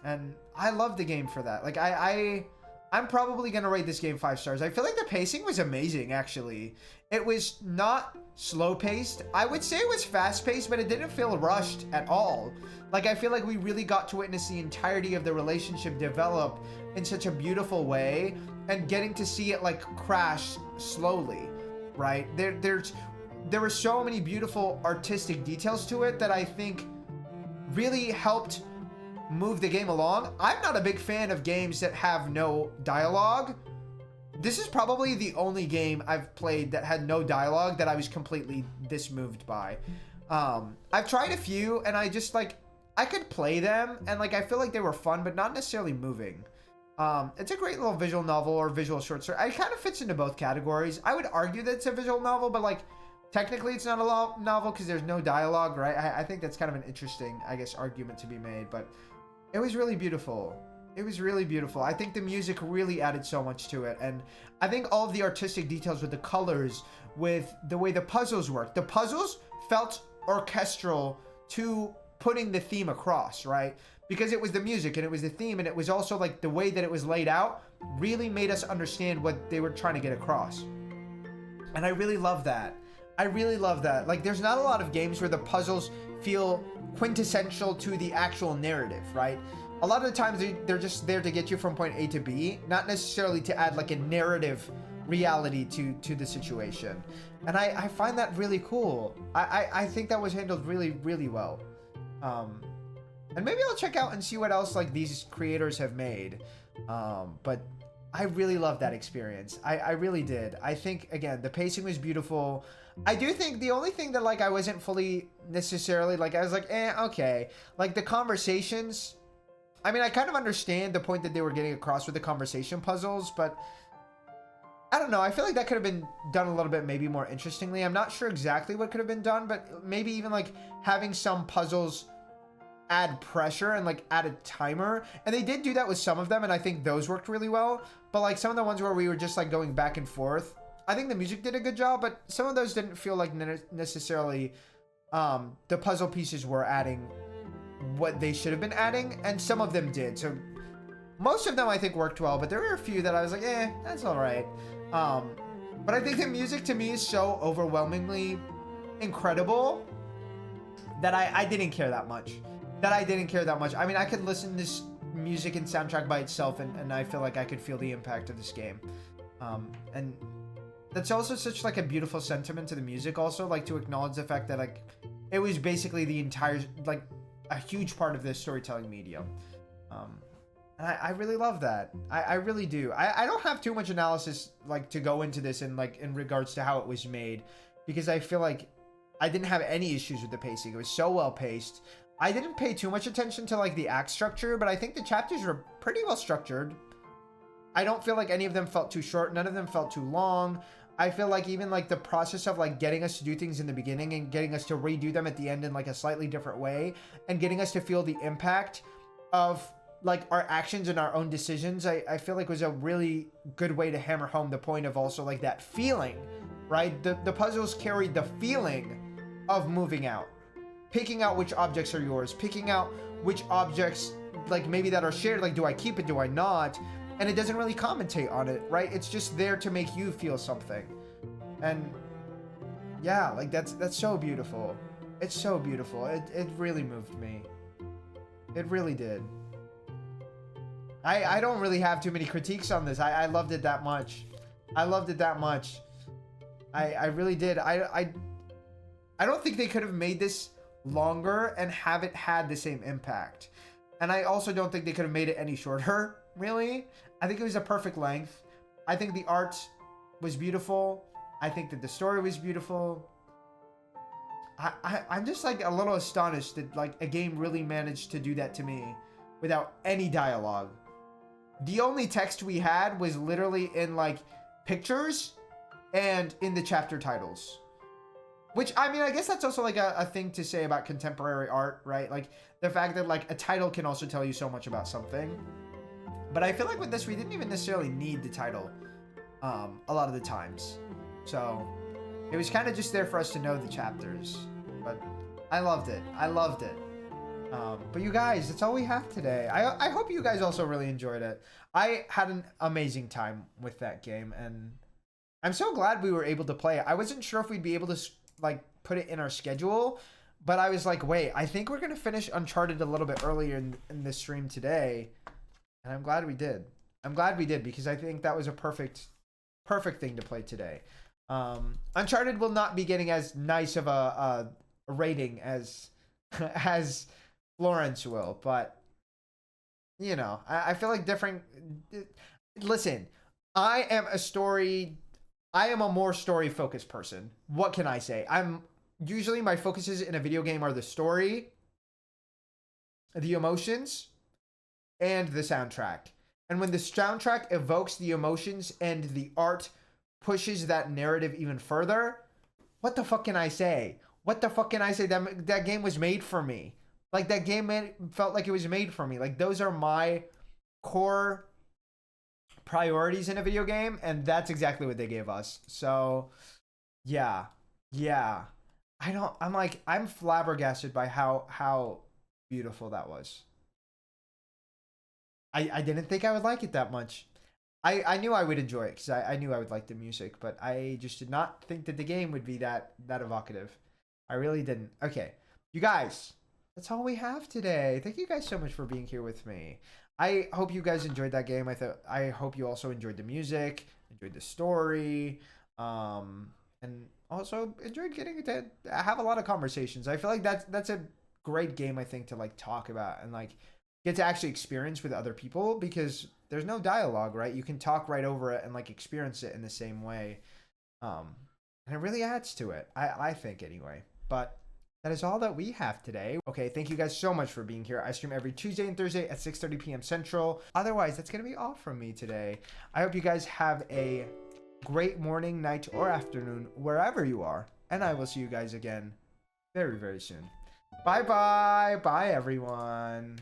And I love the game for that. Like I'm probably gonna rate this game 5 stars. I feel like the pacing was amazing, actually. It was not slow paced. I would say it was fast paced, but it didn't feel rushed at all. Like, I feel like we really got to witness the entirety of the relationship develop in such a beautiful way, and getting to see it like crash slowly, right? There were so many beautiful artistic details to it that I think really helped move the game along. I'm not a big fan of games that have no dialogue. This is probably the only game I've played that had no dialogue that I was completely this moved by. I've tried a few and I just like, I could play them and like, I feel like they were fun, but not necessarily moving. It's a great little visual novel or visual short story. It kind of fits into both categories. I would argue that it's a visual novel, but like, technically it's not a novel because there's no dialogue, right? I think that's kind of an interesting, I guess, argument to be made, but it was really beautiful. It was really beautiful. I think the music really added so much to it. And I think all of the artistic details with the colors, with the way the puzzles worked. The puzzles felt orchestral to putting the theme across, right? Because it was the music and it was the theme, and it was also like the way that it was laid out really made us understand what they were trying to get across. And I really love that. I really love that. Like, there's not a lot of games where the puzzles feel quintessential to the actual narrative, right? A lot of the times they're just there to get you from point A to B, not necessarily to add like a narrative reality to the situation. And I find that really cool. I think that was handled really, really well. And maybe I'll check out and see what else like these creators have made. But I really loved that experience. I really did. I think, again, the pacing was beautiful. I do think the only thing that like I wasn't fully necessarily like, I was like, okay. Like the conversations, I mean, I kind of understand the point that they were getting across with the conversation puzzles, but I don't know. I feel like that could have been done a little bit maybe more interestingly. I'm not sure exactly what could have been done, but maybe even like having some puzzles add pressure and like add a timer. And they did do that with some of them, and I think those worked really well. But like some of the ones where we were just like going back and forth, I think the music did a good job, but some of those didn't feel like necessarily the puzzle pieces were adding what they should have been adding, and some of them did. So Most of them I think worked well, but there were a few that I was like, eh, that's all right. But I think the music to me is so overwhelmingly incredible that I didn't care that much. I mean, I could listen to this music and soundtrack by itself, and I feel like I could feel the impact of this game. And that's also such like a beautiful sentiment to the music, also, like to acknowledge the fact that like it was basically the entire, like a huge part of this storytelling medium. And I really love that. I really do. I don't have too much analysis like to go into this in regards to how it was made, because I feel like I didn't have any issues with the pacing. It was so well paced. I didn't pay too much attention to like the act structure, but I think the chapters were pretty well structured. I don't feel like any of them felt too short. None of them felt too long. I feel like even like the process of like getting us to do things in the beginning and getting us to redo them at the end in like a slightly different way, and getting us to feel the impact of like our actions and our own decisions, I feel like was a really good way to hammer home the point of also like that feeling, right? The puzzles carried the feeling of moving out, picking out which objects are yours, picking out which objects like maybe that are shared, like do I keep it, do I not? And it doesn't really commentate on it, right? It's just there to make you feel something. And yeah, like that's so beautiful. It's so beautiful. It really moved me. It really did. I don't really have too many critiques on this. I loved it that much. I loved it that much. I really did. I don't think they could have made this longer and have it had the same impact. And I also don't think they could have made it any shorter, really. I think it was a perfect length. I think the art was beautiful. I think that the story was beautiful. I'm just like a little astonished that like a game really managed to do that to me without any dialogue. The only text we had was literally in like pictures and in the chapter titles. Which, I mean, I guess that's also like a thing to say about contemporary art, right? Like the fact that like a title can also tell you so much about something. But I feel like with this, we didn't even necessarily need the title a lot of the times. So it was kind of just there for us to know the chapters. But I loved it. I loved it. But you guys, that's all we have today. I hope you guys also really enjoyed it. I had an amazing time with that game, and I'm so glad we were able to play it. I wasn't sure if we'd be able to like put it in our schedule, but I was like, wait, I think we're gonna finish Uncharted a little bit earlier in this stream today, and I'm glad we did. I'm glad we did, because I think that was a perfect thing to play today. Uncharted will not be getting as nice of a rating as Florence will, but you know, I feel like different. Listen, I am a more story focused person. What can I say? Usually my focuses in a video game are the story, the emotions, and the soundtrack. And when the soundtrack evokes the emotions and the art pushes that narrative even further, what the fuck can I say? What the fuck can I say? That game was made for me. Like that game felt like it was made for me. Like those are my core priorities in a video game, and that's exactly what they gave us. So yeah. I'm flabbergasted by how beautiful that was. I didn't think I would like it that much. I knew I would enjoy it because I knew I would like the music, but I just did not think that the game would be that evocative. I really didn't. Okay, you guys, that's all we have today. Thank you guys so much for being here with me. I hope you guys enjoyed that game. I hope you also enjoyed the music, enjoyed the story, and also enjoyed getting to have a lot of conversations. I feel like that's a great game, I think, to like talk about and like get to actually experience with other people, because there's no dialogue, right? You can talk right over it and like experience it in the same way. And it really adds to it, I think, anyway. But that is all that we have today. Okay, thank you guys so much for being here. I stream every Tuesday and Thursday at 6:30 p.m. Central. Otherwise, that's going to be all from me today. I hope you guys have a great morning, night, or afternoon, wherever you are. And I will see you guys again very, very soon. Bye-bye. Bye, everyone.